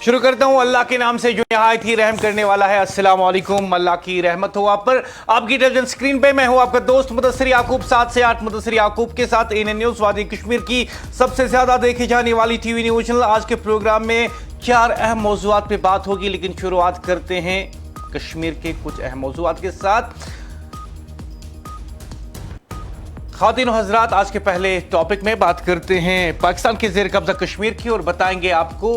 शुरू करता हूं अल्लाह के नाम से जो निहायत ही रहम करने वाला है। अस्सलाम वालेकुम, अल्लाह की रहमत हो आप पर। आपकी टेलीविजन स्क्रीन पे मैं हूं आपका दोस्त मुदस्सिर याकूब, 7 से 8 मुदस्सिर याकूब के साथ एएनएन न्यूज़ वादी कश्मीर की सबसे ज्यादा देखी जाने वाली टीवी न्यूज़ चैनल। आज के प्रोग्राम में 4 अहम मौज़ूआत पे बात होगी, लेकिन शुरुआत करते हैं कश्मीर के कुछ अहम मौज़ूआत के साथ। ख़वातीन और हज़रात, आज के पहले टॉपिक में बात करते हैं पाकिस्तान के ज़ेर कब्ज़ा कश्मीर की और बताएंगे आपको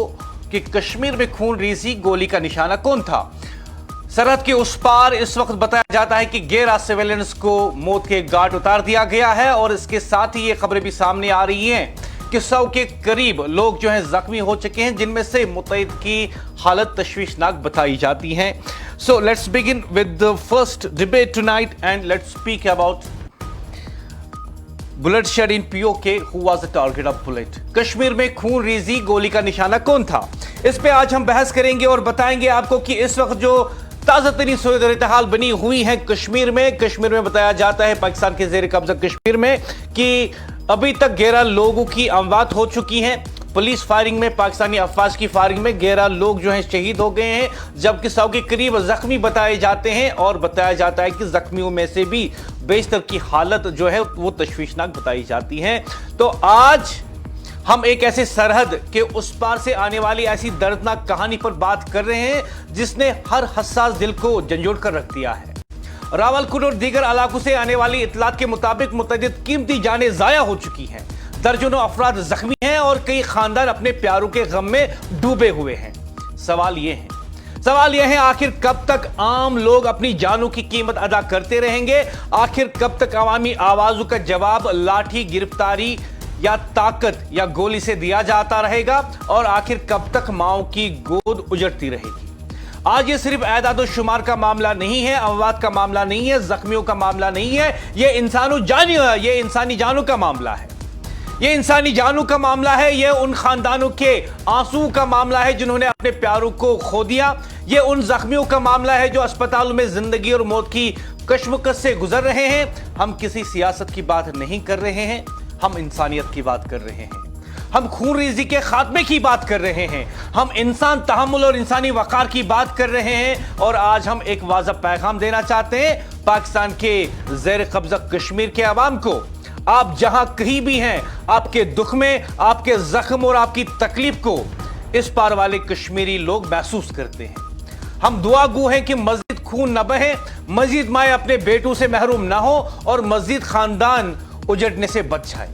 कि कश्मीर में खून रेज़ी गोली का निशाना कौन था। सरहद के उस पार इस वक्त बताया जाता है कि 11 सिविलियंस को मौत के घाट उतार दिया गया है और इसके साथ ही ये खबरें भी सामने आ रही हैं कि 100 के करीब लोग जो हैं जख्मी हो चुके हैं, जिनमें से मुतअद्दिद की हालत तशवीशनाक बताई जाती हैं। So let's begin with the first debate tonight and let's speak about bullet shed in POK, who was the target of bullet. Kashmir में खून रेज़ी गोली का निशाना कौन था, इस पे आज हम बहस करेंगे और बताएंगे आपको कि इस वक्त जो ताज़ा तरीन सूरत हाल बनी हुई है कश्मीर में बताया जाता है पाकिस्तान के ज़ेर कब्ज़ा कश्मीर में कि अभी तक 11 लोगों की अमवात हो चुकी हैं। पुलिस फायरिंग में, पाकिस्तानी अफवाज की फायरिंग में 11 लोग जो हैं शहीद हो गए हैं, जबकि 100 के करीब जख्मी बताए जाते हैं और बताया जाता है कि जख्मियों में से भी बेशतर की हालत जो है वो तशवीशनाक बताई जाती है। तो आज हम एक ऐसे सरहद के उस पार से आने वाली ऐसी दर्दनाक कहानी पर बात कर रहे हैं जिसने हर हसास दिल को झंझोड़ कर रख दिया है। रावलकोट और दीगर इलाकों से आने वाली इतलात के मुताबिक मुतअद्दिद कीमती जानें ज़ाया हो चुकी हैं, दर्जनों अफराद जख्मी हैं और कई खानदान अपने प्यारों के गम में डूबे हुए हैं। सवाल यह है आखिर कब तक आम लोग अपनी जानों की कीमत अदा करते रहेंगे? आखिर कब तक अवामी आवाजों का जवाब लाठी, गिरफ्तारी या ताकत या गोली से दिया जाता रहेगा? और आखिर कब तक माओ की गोद उजड़ती रहेगी? आज ये सिर्फ एदाद शुमार का मामला नहीं है, अमवात का मामला नहीं है, जख्मियों का मामला नहीं है, ये इंसानी जानों का मामला है। ये इंसानी जानों का मामला है। ये उन खानदानों के आंसू का मामला है जिन्होंने अपने प्यारों को खो दिया। ये उन जख्मियों का मामला है जो अस्पतालों में जिंदगी और मौत की कश्मकश से गुजर रहे हैं। हम किसी सियासत की बात नहीं कर रहे हैं, हम इंसानियत की बात कर रहे हैं। हम खून रेज़ी के खात्मे की बात कर रहे हैं। हम इंसान तहम्मुल और इंसानी वक़ार की बात कर रहे हैं। और आज हम एक वाज़ह पैगाम देना चाहते हैं पाकिस्तान के ज़ेर कब्ज़ा कश्मीर के अवाम को। आप जहां कहीं भी हैं, आपके दुख में, आपके जख्म और आपकी तकलीफ को इस पार वाले कश्मीरी लोग महसूस करते हैं। हम दुआ गो हैं कि मजीद खून न बहे, मजीद माए अपने बेटों से महरूम ना हो और मजीद खानदान उजड़ने से बच जाए।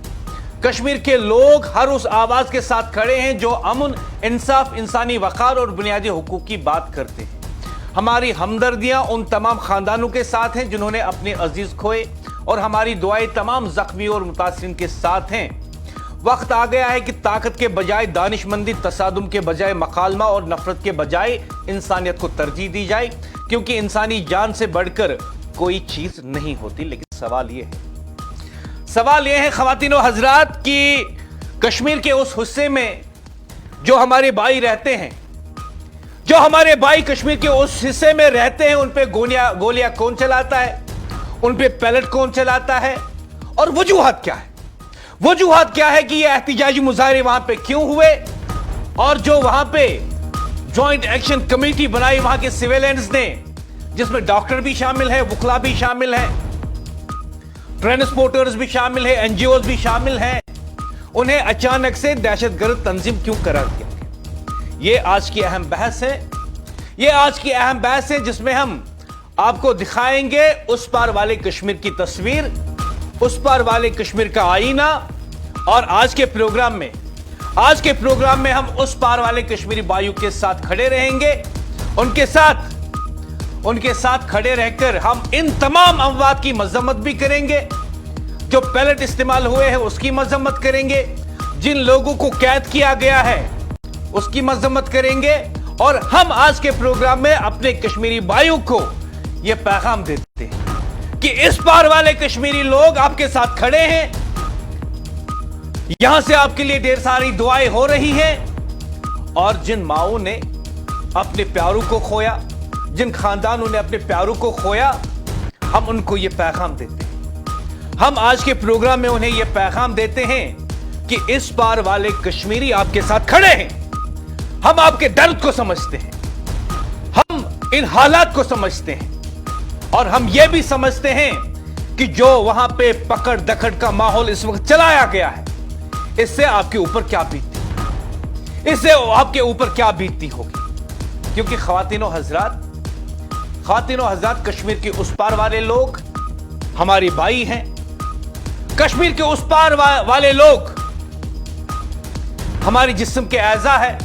कश्मीर के लोग हर उस आवाज के साथ खड़े हैं जो अमन, इंसाफ, इंसानी वक़ार और बुनियादी हुकूक की बात करते हैं। हमारी हमदर्दियां उन तमाम खानदानों के साथ हैं जिन्होंने अपने अजीज खोए और हमारी दुआएं तमाम जख्मी और मुतासिरीन के साथ हैं। वक्त आ गया है कि ताकत के बजाय दानिशमंदी, तसादुम के बजाय मकालमा और नफरत के बजाय इंसानियत को तरजीह दी जाए, क्योंकि इंसानी जान से बढ़कर कोई चीज नहीं होती। लेकिन सवाल यह है ख़वातीन और हज़रात कि कश्मीर के उस हिस्से में जो हमारे भाई रहते हैं, जो हमारे भाई कश्मीर के उस हिस्से में रहते हैं, उन पे गोलियां कौन चलाता है, उन पे पैलेट कौन चलाता है और वजूहत क्या है? वजूहत क्या है कि ये एहतिजाजी मुजाहरे वहां पे क्यों हुए? और जो वहां पे जॉइंट एक्शन कमेटी बनाई वहां के सिविलियंस ने, जिसमें डॉक्टर भी शामिल है, वुकला भी शामिल है, ट्रांसपोर्टर्स भी शामिल है, एनजीओ भी शामिल हैं, उन्हें अचानक से दहशतगर्द तंजीम क्यों करार दिया गया? ये आज की अहम बहस है जिसमें हम आपको दिखाएंगे उस पार वाले कश्मीर की तस्वीर, उस पार वाले कश्मीर का आईना। और आज के प्रोग्राम में हम उस पार वाले कश्मीरी भाइयों के साथ खड़े रहेंगे। उनके साथ खड़े रहकर हम इन तमाम अमवात की मजम्मत भी करेंगे, जो पैलेट इस्तेमाल हुए हैं उसकी मजम्मत करेंगे, जिन लोगों को कैद किया गया है उसकी मजम्मत करेंगे। और हम आज के प्रोग्राम में अपने कश्मीरी भाइयों को यह पैगाम देते हैं कि इस पार वाले कश्मीरी लोग आपके साथ खड़े हैं। यहां से आपके लिए ढेर सारी दुआएं हो रही हैं। और जिन माओं ने अपने प्यारों को खोया, जिन खानदानों ने अपने प्यारों को खोया, हम उनको यह पैगाम देते हैं। हम आज के प्रोग्राम में उन्हें यह पैगाम देते हैं कि इस पार वाले कश्मीरी आपके साथ खड़े हैं। हम आपके दर्द को समझते हैं, हम इन हालात को समझते हैं और हम यह भी समझते हैं कि जो वहां पे पकड़ दकड़ का माहौल इस वक्त चलाया गया है, इससे आपके ऊपर क्या बीतती, इससे आपके ऊपर क्या बीतती होगी। क्योंकि ख्वातीनो हजरात, कश्मीर के उस पार वाले लोग हमारे भाई हैं। कश्मीर के उस पार वाले लोग हमारी जिस्म के एज़ा है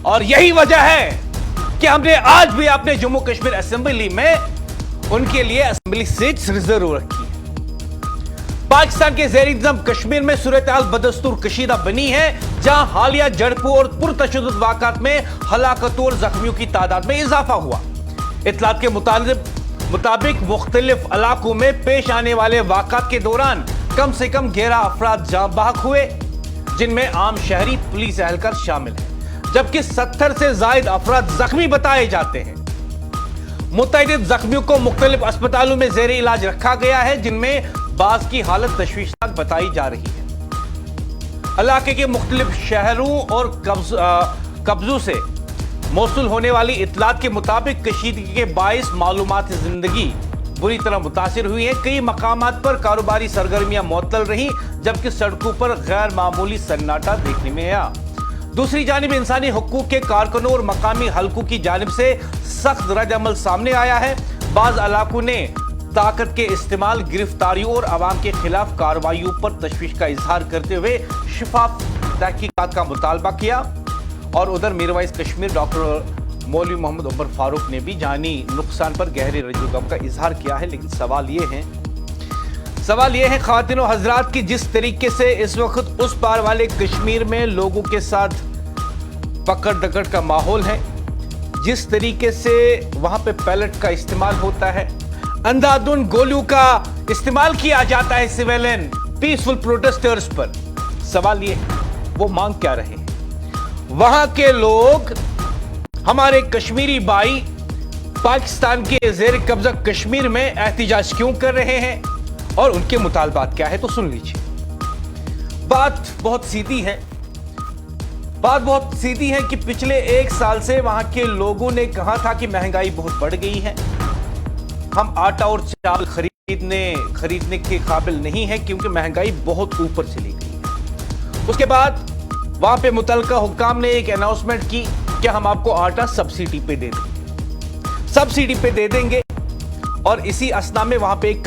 और यही वजह है कि हमने आज भी अपने जम्मू कश्मीर असेंबली में उनके लिए असेंबली सीट्स रिजर्व रखी है। पाकिस्तान के ज़ेर इंतज़ाम कश्मीर में सूरत-ए-हाल बदस्तूर कशीदा बनी है, जहां हालिया झड़पों और पुरतशद्दुद वाक़ात में हलाकतों और जख्मियों की तादाद में इजाफा हुआ। इत्तलात के मुताबिक मुख्तलिफ इलाकों में पेश आने वाले वाक़ात के दौरान कम से कम 11 अफराद जाँ बहक हुए, जिनमें आम शहरी पुलिस एहलकार शामिल है, जबकि 70 से ज़ायद अफराद जख्मी बताए जाते हैं। मुतअद्दिद जख्मियों को मुख्तलिफ अस्पतालों में ज़ेर इलाज रखा गया है, जिनमें बाज़ की हालत तशवीशनाक बताई जा रही है। इलाके के मुख्तलिफ शहरों और कब्जों से मौसूल होने वाली इत्तलात के मुताबिक कशीदगी के बाइस मालूमात जिंदगी बुरी तरह मुतासिर हुई है। कई मकामात पर कारोबारी सरगर्मियां मुअत्तल रही, जबकि सड़कों पर गैर मामूली सन्नाटा देखने में आया। दूसरी जानिब इंसानी हुकूक के कारकुनों और मकामी हलकों की जानिब से सख्त रद्द-ए-अमल सामने आया है। बाज़ इलाकों ने ताकत के इस्तेमाल, गिरफ्तारियों और अवाम के खिलाफ कार्रवाइयों पर तशवीश का इजहार करते हुए शिफाफ तहकीकात का मुतालबा किया। और उधर मीरवाइज कश्मीर डॉक्टर मौलवी मोहम्मद उमर फारूक ने भी जानी नुकसान पर गहरे रंजो गम का इजहार किया है। लेकिन सवाल ये है ख्वातीनो हजरात की जिस तरीके से इस वक्त उस पार वाले कश्मीर में लोगों के साथ पकड़ दकड़ का माहौल है, जिस तरीके से वहां पे पैलेट का इस्तेमाल होता है, अंधाधुंध गोलियों का इस्तेमाल किया जाता है सिविलियन पीसफुल प्रोटेस्टर्स पर, सवाल ये है वो मांग क्या रहे हैं। वहां के लोग, हमारे कश्मीरी भाई पाकिस्तान के ज़ेर कब्जा कश्मीर में एहतिजाज क्यों कर रहे हैं और उनके मुतालबात क्या है, तो सुन लीजिए। बात बहुत सीधी है कि पिछले 1 साल से वहां के लोगों ने कहा था कि महंगाई बहुत बढ़ गई है, हम आटा और चावल खरीदने के काबिल नहीं है क्योंकि महंगाई बहुत ऊपर चली गई है। उसके बाद वहां पे मुतल्लिका हुक्काम ने एक अनाउंसमेंट की कि हम आपको आटा सब्सिडी पे दे देंगे और इसी असना में वहां पे एक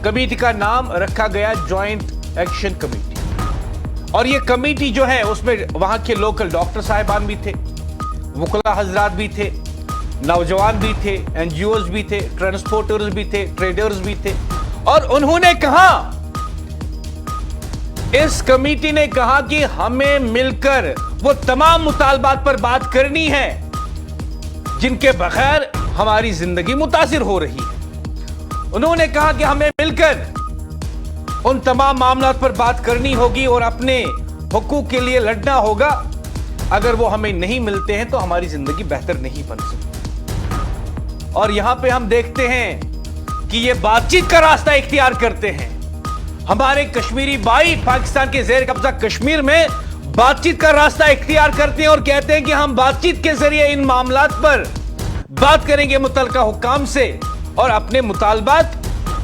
कमेटी का नाम रखा गया जॉइंट एक्शन कमेटी। और ये कमेटी जो है उसमें वहां के लोकल डॉक्टर साहिबान भी थे, वकला हजरात भी थे, नौजवान भी थे, एनजीओज भी थे, ट्रांसपोर्टर्स भी थे, ट्रेडर्स भी थे। और उन्होंने कहा, इस कमेटी ने कहा कि हमें मिलकर वो तमाम मुतालबात पर बात करनी है जिनके बगैर हमारी जिंदगी मुतासिर हो रही है। उन्होंने कहा कि हमें मिलकर उन तमाम मामलात पर बात करनी होगी और अपने हुकूक के लिए लड़ना होगा। अगर वो हमें नहीं मिलते हैं तो हमारी जिंदगी बेहतर नहीं बन सकती। और यहां पे हम देखते हैं कि ये बातचीत का रास्ता इख्तियार करते हैं। हमारे कश्मीरी भाई पाकिस्तान के ज़ेर कब्जा कश्मीर में बातचीत का रास्ता इख्तियार करते हैं और कहते हैं कि हम बातचीत के जरिए इन मामलात पर बात करेंगे मुतल्लिका हुक्काम से और अपने मुतालबात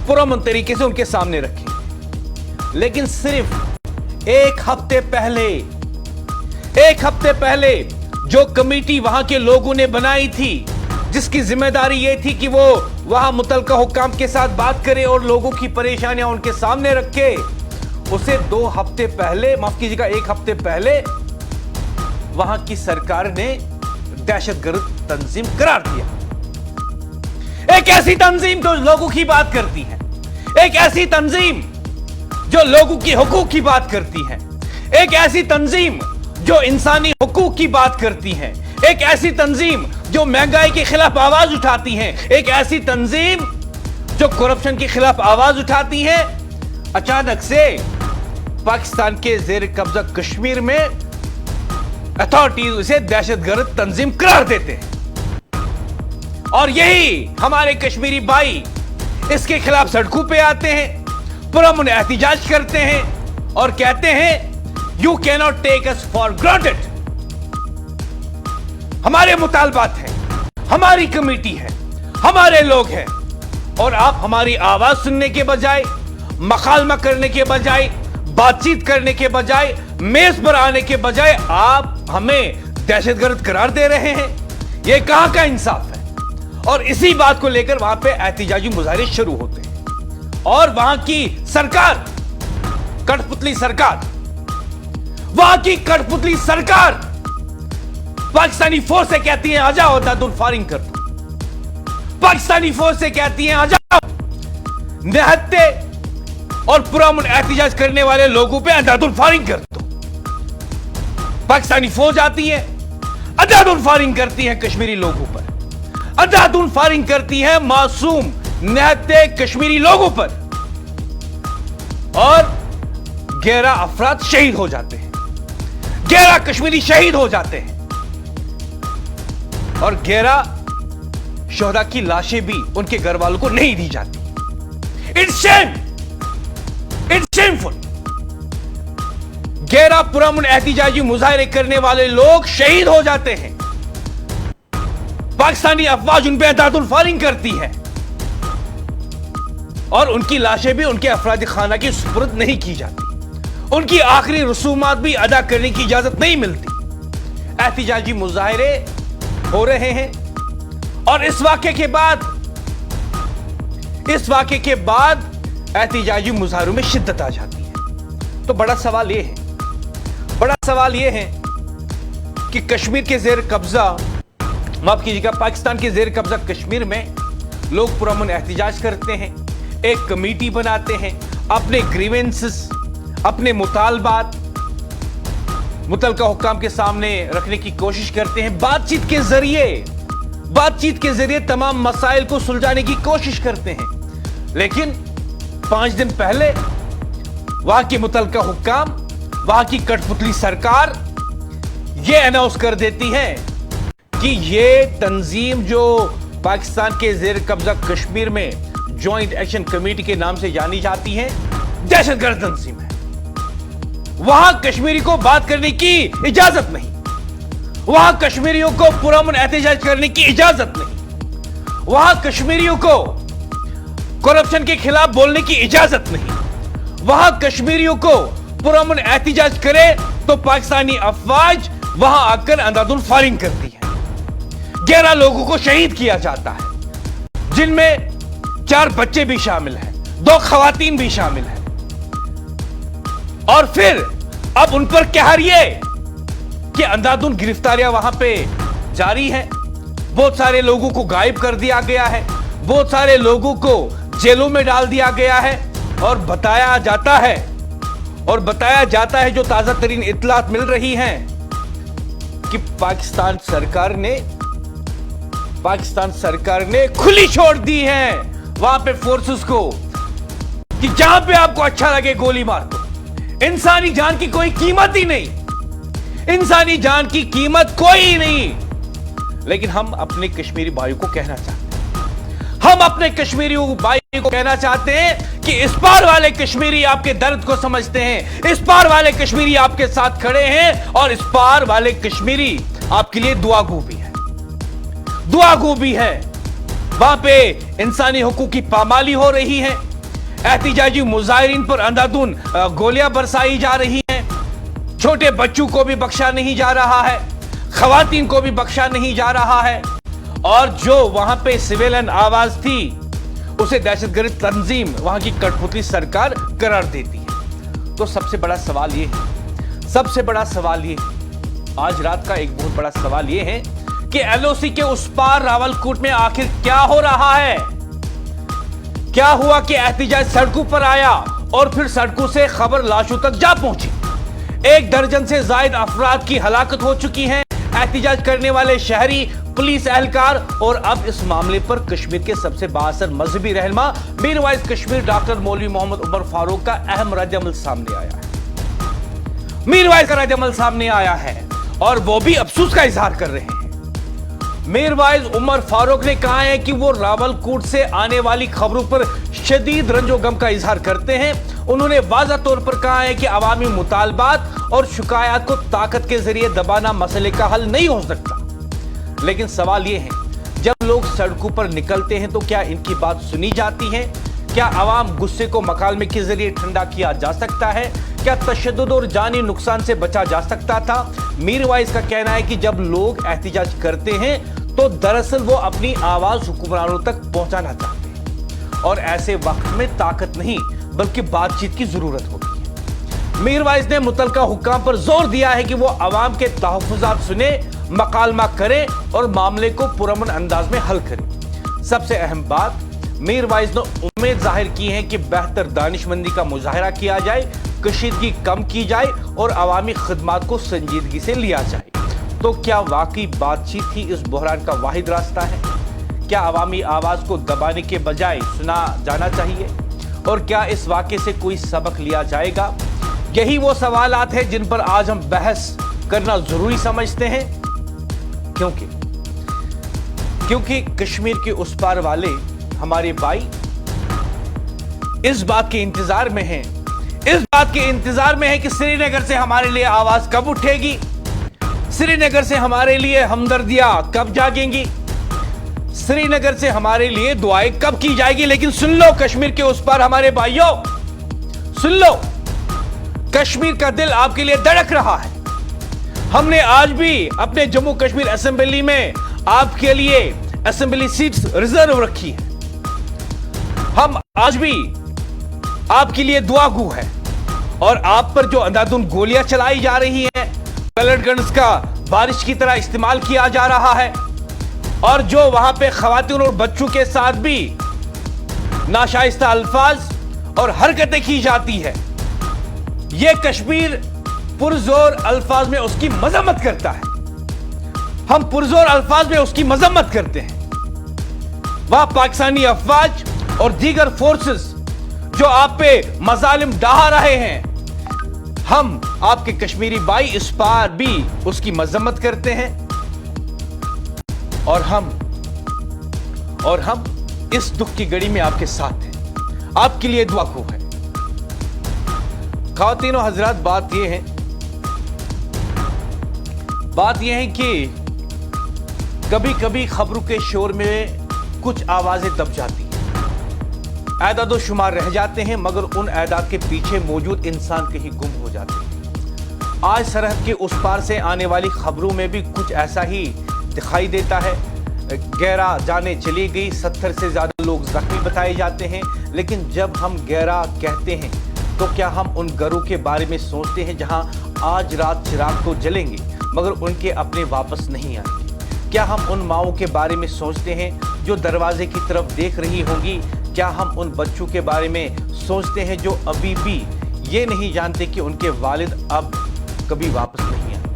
पुरअमन तरीके से उनके सामने रखेंगे। लेकिन सिर्फ एक हफ्ते पहले जो कमेटी वहां के लोगों ने बनाई थी, जिसकी जिम्मेदारी यह थी कि वो वहां मुतल्लिका हुक्काम के साथ बात करे और लोगों की परेशानियां उनके सामने रखे, उसे 2 हफ्ते पहले, माफ कीजिएगा 1 हफ्ते पहले वहां की सरकार ने दहशतगर्द तंजीम करार दिया। एक ऐसी तंजीम जो लोगों की बात करती है, एक ऐसी तंजीम जो लोगों की हुकूक की बात करती है, एक ऐसी तंजीम जो इंसानी हुकूक की बात करती है, एक ऐसी तंजीम जो महंगाई के खिलाफ आवाज उठाती है, एक ऐसी तंजीम जो करप्शन के खिलाफ आवाज उठाती है। अचानक से पाकिस्तान के ज़ेर कब्जा कश्मीर में अथॉरिटीज उसे दहशतगर्द तंजीम करार देते हैं। और यही हमारे कश्मीरी भाई इसके खिलाफ सड़कों पे आते हैं, पुरअमन एहतिजाज करते हैं और कहते हैं you can not take us for granted. हमारे मुतालबात हैं, हमारी कमेटी है, हमारे लोग हैं, और आप हमारी आवाज सुनने के बजाय, मखालमा करने के बजाय, बातचीत करने के बजाय, मेज पर आने के बजाय आप हमें दहशतगर्द करार दे रहे हैं। यह कहां का इंसाफ है? और इसी बात को लेकर वहां पे एहतिजाजी मुजाहरे शुरू होते हैं और वहां की सरकार, कठपुतली सरकार, वहां की कठपुतली सरकार पाकिस्तानी फोर्स से कहती है आ जाओ अंधाधुंध फायरिंग कर दो। पाकिस्तानी फोर्स से कहती है आ जाओ निहत्ते और पुरअमन एहतिजाज करने वाले लोगों पे अंधाधुंध फायरिंग कर दो। पाकिस्तानी फौज आती है, अंधाधुंध फायरिंग करती है कश्मीरी लोगों पर, अंधाधुंध फायरिंग करती है मासूम निहत्ते कश्मीरी लोगों पर, और 11 अफराद शहीद हो जाते हैं, 11 कश्मीरी शहीद हो जाते हैं, और 11 शोहदा की लाशें भी उनके घर वालों को नहीं दी जाती। It's shame, it's shameful. 11 पुरअमन एहतिजाजी मुजाहरे करने वाले लोग शहीद हो जाते हैं, पाकिस्तानी अफवाज उन पे अंधाधुंध फायरिंग करती है, और उनकी लाशें भी उनके अफराद खाना की सुपुर्द नहीं की जाती, उनकी आखिरी रसूमात भी अदा करने की इजाजत नहीं मिलती। एहतिजाजी मुजाहरे हो रहे हैं, और इस वाक़े के बाद एहतिजाजी मुजाहरों में शिद्दत आ जाती है। तो बड़ा सवाल यह है कि कश्मीर के जेर कब्जा, माफ कीजिएगा, पाकिस्तान के जेर कब्जा कश्मीर में लोग पुरअमन एहतिजाज करते हैं, एक कमेटी बनाते हैं, अपने ग्रीवेंसेस, अपने मुतालबात मुतलका हुक्काम के सामने रखने की कोशिश करते हैं, बातचीत के जरिए तमाम मसाइल को सुलझाने की कोशिश करते हैं। लेकिन 5 दिन पहले वहां की मुतलका हुक्काम, वहां की कठपुतली सरकार यह अनाउंस कर देती है कि यह तंजीम जो पाकिस्तान के जेर कब्जा कश्मीर में ज्वाइंट एक्शन कमेटी के नाम से जानी जाती है, दहशतगर्द तंजीम है। वहां कश्मीरी को बात करने की इजाजत नहीं, वहां कश्मीरियों को पुरअमन एहतिजाज करने की इजाजत नहीं, वहां कश्मीरियों को करप्शन के खिलाफ बोलने की इजाजत नहीं, वहां कश्मीरियों को पुरअमन एहतिजाज करे तो पाकिस्तानी अफवाज वहां आकर अंधाधुंध फायरिंग करती है। 11 लोगों को शहीद किया जाता है, जिनमें 4 बच्चे भी शामिल हैं, 2 खवातीन भी शामिल हैं, और फिर अब उन पर कहर यह कि अंधाधुंध गिरफ्तारियां वहां पे जारी हैं। बहुत सारे लोगों को गायब कर दिया गया है, बहुत सारे लोगों को जेलों में डाल दिया गया है, और बताया जाता है जो ताजा तरीन इत्तलात मिल रही हैं कि पाकिस्तान सरकार ने खुली छोड़ दी है वहां पे फोर्सेस को कि जहां पे आपको अच्छा लगे गोली मार दो। इंसानी जान की कोई कीमत ही नहीं, इंसानी जान की कीमत कोई नहीं। लेकिन हम अपने कश्मीरी भाइयों को कहना चाहते हैं कि इस पार वाले कश्मीरी आपके दर्द को समझते हैं, इस पार वाले कश्मीरी आपके साथ खड़े हैं, और इस पार वाले कश्मीरी आपके लिए दुआगो भी है। वहां पे इंसानी हुकूक की पामाली हो रही है, एहतिजाजी मुजाहिरीन पर अंधाधुंध गोलियां बरसाई जा रही हैं, छोटे बच्चों को भी बख्शा नहीं जा रहा है, खवातीन को भी बख्शा नहीं जा रहा है, और जो वहां पे सिविलियन आवाज थी उसे दहशतगर्द तंजीम वहां की कठपुतली सरकार करार देती है। तो सबसे बड़ा सवाल ये आज रात का एक बहुत बड़ा सवाल ये है कि एलओसी के उस पार रावलकोट में आखिर क्या हो रहा है? क्या हुआ कि एहतिजाज सड़कों पर आया और फिर सड़कों से खबर लाशों तक जा पहुंची। 1 दर्जन से ज्यादा अफराद की हलाकत हो चुकी है, एहतिजाज करने वाले शहरी, पुलिस एहलकार, और अब इस मामले पर कश्मीर के सबसे बाअसर मजहबी रहनुमा मीरवाइज कश्मीर डॉक्टर मौलवी मोहम्मद उमर फारूक का अहम रद्द-ए-अमल सामने आया है। और वो भी अफसोस का इजहार कर रहे हैं। मीरवाइज उमर फारूक ने कहा है कि वो रावलकोट से आने वाली खबरों पर शदीद रंजो गम का इजहार करते हैं। उन्होंने वाज़ा तौर पर कहा है कि अवामी मुतालबात और शिकायत को ताकत के जरिए दबाना मसले का हल नहीं हो सकता। लेकिन सवाल ये है, जब लोग सड़कों पर निकलते हैं तो क्या इनकी बात सुनी जाती है? क्या आवाम गुस्से को मकालमे के जरिए ठंडा किया जा सकता है? क्या तशद्दुद और जानी नुकसान से बचा जा सकता था? मीरवाइज का कहना है कि जब लोग एहतिजाज करते हैं तो दरअसल वो अपनी आवाज हुक्मरानों तक पहुंचाना चाहते हैं और ऐसे वक्त में ताकत नहीं बल्कि बातचीत की जरूरत होती है। मीरवाइज ने मुतलका हुक्काम पर जोर दिया है कि वो आवाम के तहफ्फुजात सुने, मकालमा करें और मामले को पुरअमन अंदाज में हल करें। सबसे अहम बात, मीरवाइज ने उम्मीद जाहिर की है कि बेहतर दानिशमंदी का मुजाहरा किया जाए, कशीदगी कम की जाए और अवामी खिदमात को संजीदगी से लिया जाए। तो क्या वाकई बातचीत ही इस बहरान का वाहिद रास्ता है? क्या अवामी आवाज को दबाने के बजाय सुना जाना चाहिए? और क्या इस वाक़े से कोई सबक लिया जाएगा? यही वो सवालात हैं जिन पर आज हम बहस करना जरूरी समझते हैं, क्योंकि कश्मीर के उस पार वाले हमारे भाई इस बात के इंतजार में हैं, कि श्रीनगर से हमारे लिए आवाज कब उठेगी, श्रीनगर से हमारे लिए हमदर्दियां कब जागेंगी, श्रीनगर से हमारे लिए दुआएं कब की जाएगी। लेकिन सुन लो कश्मीर के उस पार हमारे भाइयों, सुन लो, कश्मीर का दिल आपके लिए धड़क रहा है। हमने आज भी अपने जम्मू कश्मीर असेंबली में आपके लिए असेंबली सीट्स रिजर्व रखी है। हम आज भी आपके लिए दुआगू हैं और आप पर जो अंधाधुंध गोलियां चलाई जा रही हैं, पैलेट गन्स का बारिश की तरह इस्तेमाल किया जा रहा है और जो वहां पे खवातीन और बच्चों के साथ भी नाशाइस्ता अल्फाज और हरकतें की जाती है, यह कश्मीर पुरजोर अल्फाज में उसकी मजम्मत करता है। हम पुरजोर अल्फाज में उसकी मजम्मत करते हैं। वहां पाकिस्तानी अफवाज और दीगर फोर्सेस जो आप पे मजालिम डहा रहे हैं, हम आपके कश्मीरी भाई इस पार भी उसकी मजम्मत करते हैं और हम इस दुख की घड़ी में आपके साथ हैं, आपके लिए दुआ को है। ख़वातीनो हजरात, बात यह है कि कभी कभी खबरों के शोर में कुछ आवाजें दब जाती हैं, एदाद शुमार रह जाते हैं, मगर उन एदाद के पीछे मौजूद इंसान कहीं गुम हो जाते हैं। आज सरहद के उस पार से आने वाली खबरों में भी कुछ ऐसा ही दिखाई देता है। 11 जाने चली गई, 70 से ज्यादा लोग जख्मी बताए जाते हैं। लेकिन जब हम 11 कहते हैं तो क्या हम उन घरों के बारे में सोचते हैं जहां आज रात चिराग तो जलेंगे मगर उनके अपने वापस नहीं आएंगे? क्या हम उन माओं के बारे में सोचते हैं जो दरवाजे की तरफ देख रही होंगी? क्या हम उन बच्चों के बारे में सोचते हैं जो अभी भी ये नहीं जानते कि उनके वालिद अब कभी वापस नहीं आएंगे?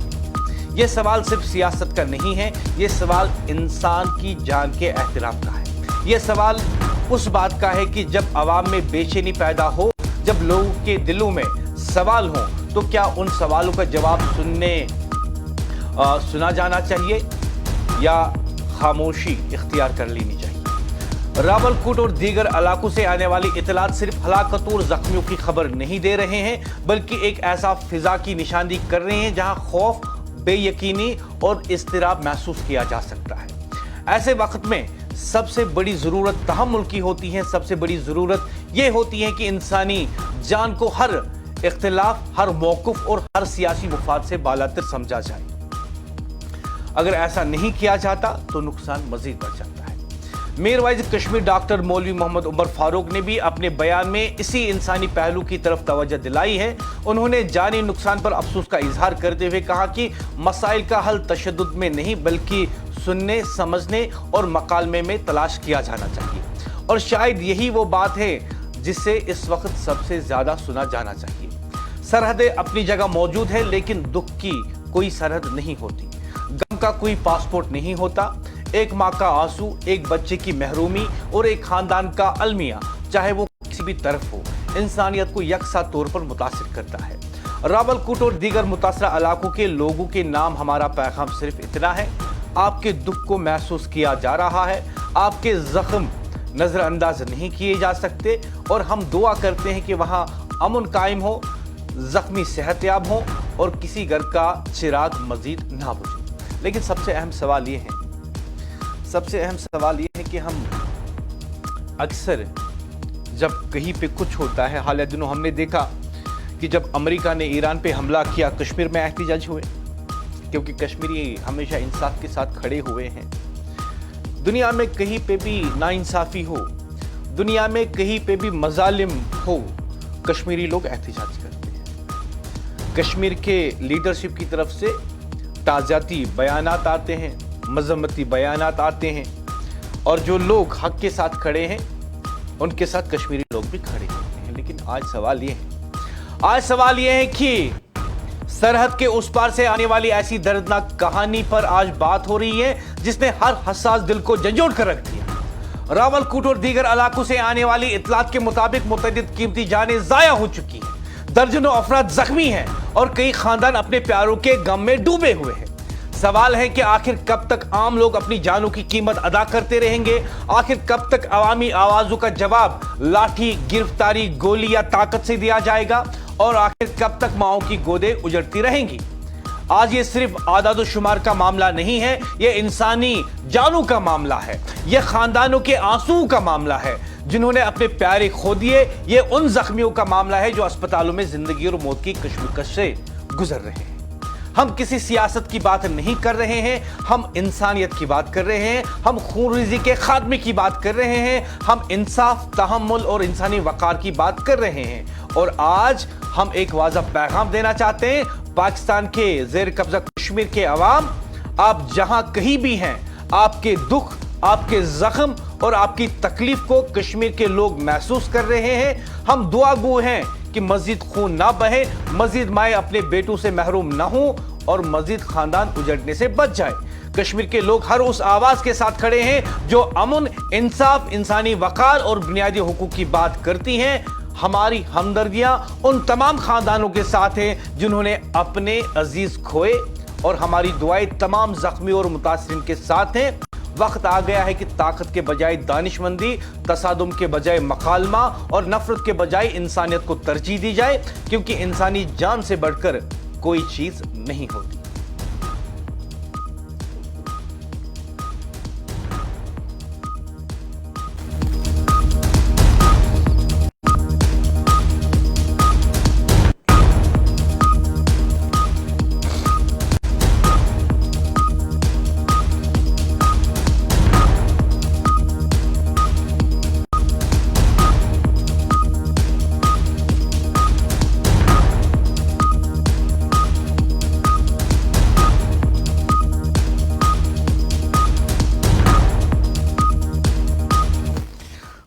ये सवाल सिर्फ सियासत का नहीं है, ये सवाल इंसान की जान के एहतराम का है। ये सवाल उस बात का है कि जब आवाम में बेचैनी पैदा हो, जब लोगों के दिलों में सवाल हो, तो क्या उन सवालों का जवाब सुना जाना चाहिए या खामोशी इख्तियार कर लेनी चाहिए? रावलकोट और दीगर इलाकों से आने वाली इतलात सिर्फ हलाकतों और जख्मियों की खबर नहीं दे रहे हैं, बल्कि एक ऐसा फिजा की निशानदी कर रहे हैं जहां खौफ, बेयकीनी और इस्तिराब महसूस किया जा सकता है। ऐसे वक्त में सबसे बड़ी जरूरत तहम्मुल की होती है। सबसे बड़ी जरूरत यह होती है कि इंसानी जान को हर इख्तिलाफ, हर मौक़िफ़ और हर सियासी मुफाद से बालातर समझा जाए। अगर ऐसा नहीं किया जाता तो नुकसान मजीद बढ़ जाता है। मीरवाइज कश्मीर डॉक्टर मौलवी मोहम्मद उमर फारूक ने भी अपने बयान में इसी इंसानी पहलू की तरफ तवज्जो दिलाई है। उन्होंने जानी नुकसान पर अफसोस का इजहार करते हुए कहा कि मसाइल का हल तशद्दुद में नहीं बल्कि सुनने, समझने और मकालमे में तलाश किया जाना चाहिए। और शायद यही वो बात है जिसे इस वक्त सबसे ज्यादा सुना जाना चाहिए। सरहदें अपनी जगह मौजूद है, लेकिन दुख की कोई सरहद नहीं होती, गम का कोई पासपोर्ट नहीं होता। एक माँ का आंसू, एक बच्चे की महरूमी और एक खानदान का अलमिया, चाहे वो किसी भी तरफ हो, इंसानियत को यकसा तौर पर मुतासिर करता है। रावलकोट और दीगर मुतासरा इलाकों के लोगों के नाम हमारा पैगाम सिर्फ इतना है, आपके दुख को महसूस किया जा रहा है, आपके जख्म नजरअंदाज नहीं किए जा सकते और हम दुआ करते हैं कि वहाँ अमन कायम हो, जख्मी सेहतयाब हो और किसी घर का चिराग मजीद ना बुझे। लेकिन सबसे अहम सवाल ये है सबसे अहम सवाल ये है कि हम अक्सर जब कहीं पे कुछ होता है, हाल दिनों हमने देखा कि जब अमेरिका ने ईरान पे हमला किया, कश्मीर में एहतजाज हुए, क्योंकि कश्मीरी हमेशा इंसाफ के साथ खड़े हुए हैं। दुनिया में कहीं पे भी नाइंसाफी हो, दुनिया में कहीं पे भी मजालिम हो, कश्मीरी लोग एहतजाज करते हैं। कश्मीर के लीडरशिप की तरफ से ताज़ाती बयानात आते हैं, मजम्मती बयानात आते हैं, और जो लोग हक के साथ खड़े हैं उनके साथ कश्मीरी लोग भी खड़े होते हैं। लेकिन आज सवाल ये है कि सरहद के उस पार से आने वाली ऐसी दर्दनाक कहानी पर आज बात हो रही है जिसने हर हसास दिल को झंझोड़ कर रख दिया। रावलकोट और दीगर इलाकों से आने वाली इतलात के मुताबिक मुतअद्दिद कीमती जानें जाया हो चुकी हैं, दर्जनों अफराद जख्मी हैं और कई खानदान अपने प्यारों के गम में डूबे हुए हैं। सवाल है कि आखिर कब तक आम लोग अपनी जानों की कीमत अदा करते रहेंगे? आखिर कब तक अवामी आवाजों का जवाब लाठी, गिरफ्तारी, गोली या ताकत से दिया जाएगा? और आखिर कब तक माओं की गोदें उजड़ती रहेंगी? आज ये सिर्फ आदाद शुमार का मामला नहीं है, ये इंसानी जानों का मामला है, ये खानदानों के आंसू का मामला है जिन्होंने अपने प्यारे खो दिए। ये उन जख्मियों का मामला है जो अस्पतालों में जिंदगी और मौत की कश्मकश से गुजर रहे हैं। हम किसी सियासत की बात नहीं कर रहे हैं, हम इंसानियत की बात कर रहे हैं, हम खूनरेज़ी के खात्मे की बात कर रहे हैं, हम इंसाफ, तहम्मुल और इंसानी वक़ार की बात कर रहे हैं। और आज हम एक वाज़ह पैगाम देना चाहते हैं पाकिस्तान के ज़ेर कब्ज़ा कश्मीर के अवाम, आप जहां कहीं भी हैं, आपके दुख, आपके जख्म और आपकी तकलीफ को कश्मीर के लोग महसूस कर रहे हैं। हम दुआ गो हैं कि मजीद खून ना बहे, मजीद माए अपने बेटों से महरूम ना हो और मजीद खानदान उजड़ने से बच जाए। कश्मीर के लोग हर उस आवाज के साथ खड़े हैं जो अमन, इंसाफ, इंसानी वक़ार और बुनियादी हुकूक की बात करती हैं। हमारी हमदर्दियां उन तमाम खानदानों के साथ हैं जिन्होंने अपने अजीज खोए, और हमारी दुआएं तमाम जख्मी और मुतासिरीन के साथ हैं। वक्त आ गया है कि ताकत के बजाय दानिशमंदी, तसादुम के बजाय मकालमा और नफरत के बजाय इंसानियत को तरजीह दी जाए, क्योंकि इंसानी जान से बढ़कर कोई चीज नहीं होती।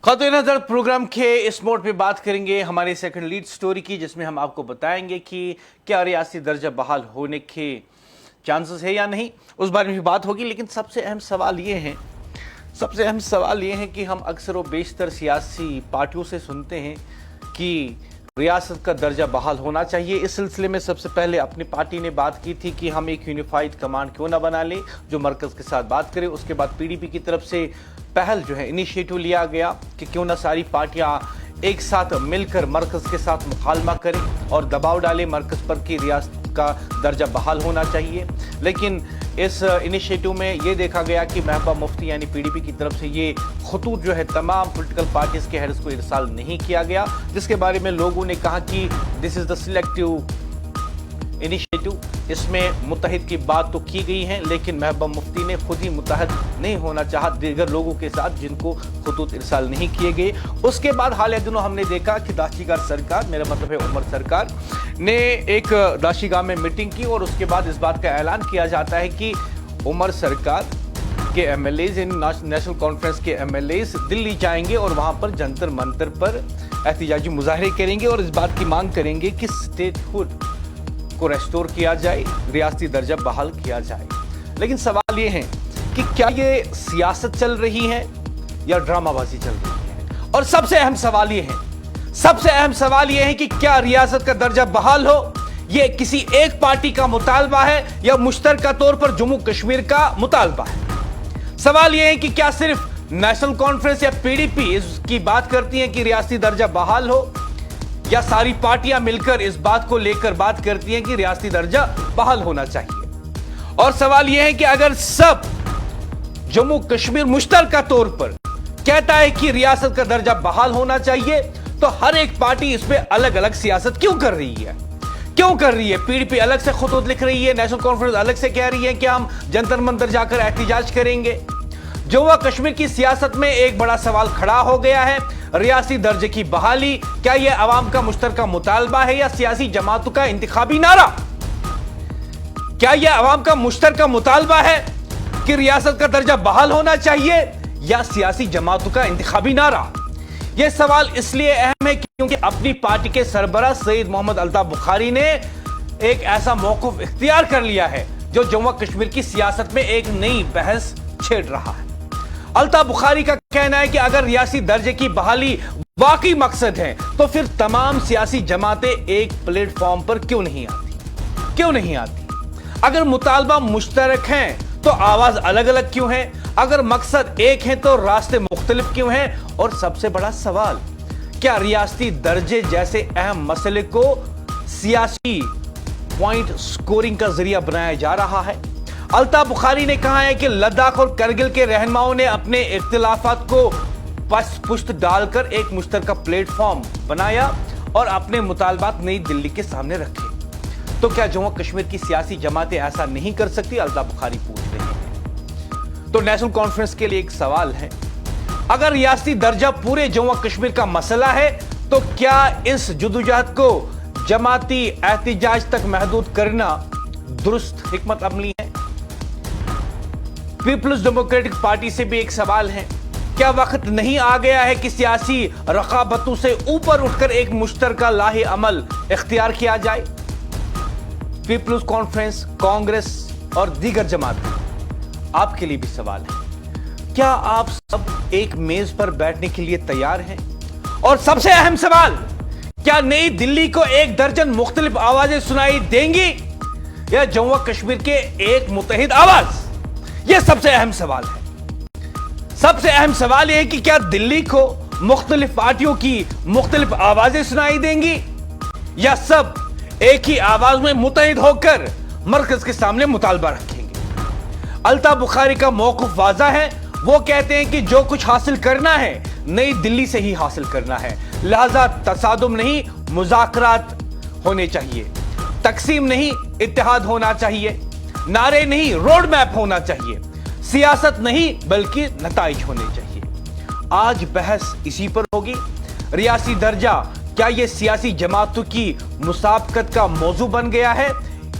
खातून नज़र प्रोग्राम के इस मोड पे बात करेंगे हमारे सेकंड लीड स्टोरी की, जिसमें हम आपको बताएंगे कि क्या रियासती दर्जा बहाल होने के चांसेस है या नहीं, उस बारे में भी बात होगी। लेकिन सबसे अहम सवाल ये है कि हम अक्सर व बेशतर सियासी पार्टियों से सुनते हैं कि रियासत का दर्जा बहाल होना चाहिए। इस सिलसिले में सबसे पहले अपनी पार्टी ने बात की थी कि हम एक यूनिफाइड कमांड क्यों ना बना लें जो मरकज़ के साथ बात करे। उसके बाद पीडीपी की तरफ से पहल जो है, इनिशिएटिव लिया गया कि क्यों ना सारी पार्टियां एक साथ मिलकर मरकज़ के साथ मुकालमा करें और दबाव डालें मरकज़ पर कि रियासत का दर्जा बहाल होना चाहिए। लेकिन इस इनिशिएटिव में ये देखा गया कि महबूबा मुफ्ती यानी पीडीपी की तरफ से ये खतूत जो है तमाम पॉलिटिकल पार्टीज के हेड्स को इरसाल नहीं किया गया, जिसके बारे में लोगों ने कहा कि this is the selective initiative. इसमें मुत्तहिद की बात तो की गई है, लेकिन महबूबा मुफ्ती ने खुद ही मुत्तहद नहीं होना चाहा दीगर लोगों के साथ जिनको खतूत इरसाल नहीं किए गए। उसके बाद हाल दिनों हमने देखा कि दाशिगाह सरकार, मेरा मतलब है उमर सरकार ने एक दाशिगाह में मीटिंग की और उसके बाद इस बात का ऐलान किया जाता है कि उमर सरकार के एमएलएज, नेशनल कॉन्फ्रेंस के एमएलएज दिल्ली जाएंगे और वहां पर जंतर मंतर पर एहतजाजी मुजाहरे करेंगे और इस बात की मांग करेंगे कि स्टेटहुड को रेस्टोर किया जाए, रियासती दर्जा बहाल किया जाए। लेकिन सवाल ये है कि क्या ये सियासत चल रही है या ड्रामाबाजी चल रही है? और सबसे अहम सवाल ये है कि क्या रियासत का दर्जा बहाल हो ये किसी एक पार्टी का मुतालबा है या मुश्तरका तौर पर जम्मू कश्मीर का मुतालबा है? सवाल ये है कि क्या सिर्फ नेशनल कॉन्फ्रेंस या पीडीपी इसकी बात करती है कि रियासती दर्जा बहाल हो, या सारी पार्टियां मिलकर इस बात को लेकर बात करती हैं कि रियासती दर्जा बहाल होना चाहिए? और सवाल यह है कि अगर सब जम्मू कश्मीर मुश्तरका तौर पर कहता है कि रियासत का दर्जा बहाल होना चाहिए, तो हर एक पार्टी इस पे अलग अलग सियासत क्यों कर रही है? क्यों कर रही है? पीडीपी अलग से खुतूत लिख रही है, नेशनल कॉन्फ्रेंस अलग से कह रही है कि हम जंतर मंतर जाकर एहतिजाज करेंगे। जम्मू कश्मीर की सियासत में एक बड़ा सवाल खड़ा हो गया है, रियासी दर्जे की बहाली क्या यह अवाम का मुश्तरका मुतालबा है या सियासी जमातों का इंतखाबी नारा? क्या यह अवाम का मुश्तरका मुतालबा है कि रियासत का दर्जा बहाल होना चाहिए या सियासी जमातों का इंतखाबी नारा? यह सवाल इसलिए अहम है क्योंकि अपनी पार्टी के सरबराह सईद मोहम्मद अल्ताफ बुखारी ने एक ऐसा मौक़िफ़ इख्तियार कर लिया है जो जम्मू कश्मीर की सियासत में एक नई बहस छेड़ रहा है। अल्ताफ बुखारी का कहना है कि अगर रियासी दर्जे की बहाली वाकई मकसद है तो फिर तमाम सियासी जमातें एक प्लेटफॉर्म पर क्यों नहीं आती? अगर मुतालबा मुश्तरक हैं तो आवाज अलग अलग क्यों है? अगर मकसद एक है तो रास्ते मुख्तलिफ क्यों हैं? और सबसे बड़ा सवाल, क्या रियासती दर्जे जैसे अहम मसले को सियासी पॉइंट स्कोरिंग का जरिया बनाया जा रहा है? अल्ताफ बुखारी ने कहा है कि लद्दाख और करगिल के रहनुमाओं ने अपने इख्तिलाफात को पुष्ट डालकर एक मुश्तरका प्लेटफॉर्म बनाया और अपने मुतालबात नई दिल्ली के सामने रखे। तो क्या जम्मू कश्मीर की सियासी जमातें ऐसा नहीं कर सकती? अल्ताफ बुखारी पूछ रहे हैं। तो नेशनल कॉन्फ्रेंस के लिए एक सवाल है, अगर रियासती दर्जा पूरे जम्मू कश्मीर का मसला है तो क्या इस जदोजहद को जमाती एहतिजाज तक महदूद करना दुरुस्त हिकमत अमली है? पीपल्स डेमोक्रेटिक पार्टी से भी एक सवाल है, क्या वक्त नहीं आ गया है कि सियासी रकाबतों से ऊपर उठकर एक मुश्तरका लाहे अमल इख्तियार किया जाए? पीपल्स कॉन्फ्रेंस, कांग्रेस और दीगर जमातें, आपके लिए भी सवाल है, क्या आप सब एक मेज पर बैठने के लिए तैयार हैं? और सबसे अहम सवाल, क्या नई दिल्ली को एक दर्जन मुख्तलिफ आवाजें सुनाई देंगी या जम्मू कश्मीर के एक मुत्तहिद आवाज? यह सबसे अहम सवाल है। सबसे अहम सवाल यह है कि क्या दिल्ली को मुख्तलिफ पार्टियों की मुख्तलिफ आवाजें सुनाई देंगी या सब एक ही आवाज में मुत्तहिद होकर मरकज के सामने मुतालबा रखेंगे? अल्ताफ बुखारी का मौक़िफ़ वाज़ा है, वो कहते हैं कि जो कुछ हासिल करना है नई दिल्ली से ही हासिल करना है, लिहाजा तसादुम नहीं मुज़ाकरात होने चाहिए, तकसीम नहीं इत्तेहाद होना चाहिए, नारे नहीं रोड मैप होना चाहिए, सियासत नहीं बल्कि नताइज होने चाहिए। आज बहस इसी पर होगी। रियासी दर्जा क्या यह सियासी जमातों की मुसाबकत का मौजू बन गया है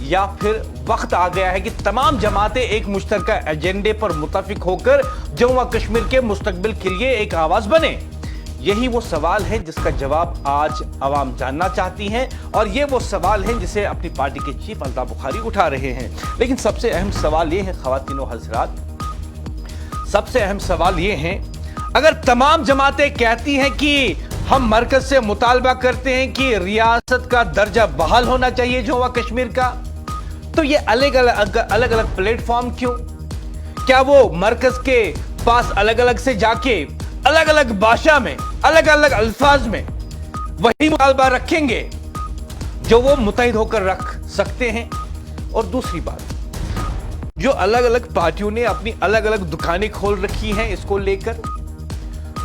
या फिर वक्त आ गया है कि तमाम जमातें एक मुश्तरका एजेंडे पर मुत्तफिक होकर जम्मू कश्मीर के मुस्तकबिल के लिए एक आवाज बने? यही वो सवाल है जिसका जवाब आज अवाम जानना चाहती हैं और ये वो सवाल है जिसे अपनी पार्टी के चीफ अल्ताफ बुखारी उठा रहे हैं। लेकिन सबसे अहम सवाल ये है ख़वातीन व हज़रात, सबसे अहम सवाल ये है, अगर तमाम जमातें कहती हैं कि हम मरकज से मुतालबा करते हैं कि रियासत का दर्जा बहाल होना चाहिए जम्मू कश्मीर का, तो ये अलग अलग प्लेटफॉर्म क्यों? क्या वो मरकज के पास अलग अलग से जाके अलग अलग भाषा में अलग अलग अल्फाज में वही मुतालबा रखेंगे जो वो मुत्तहिद होकर रख सकते हैं? और दूसरी बात, जो अलग अलग पार्टियों ने अपनी अलग अलग दुकानें खोल रखी हैं इसको लेकर,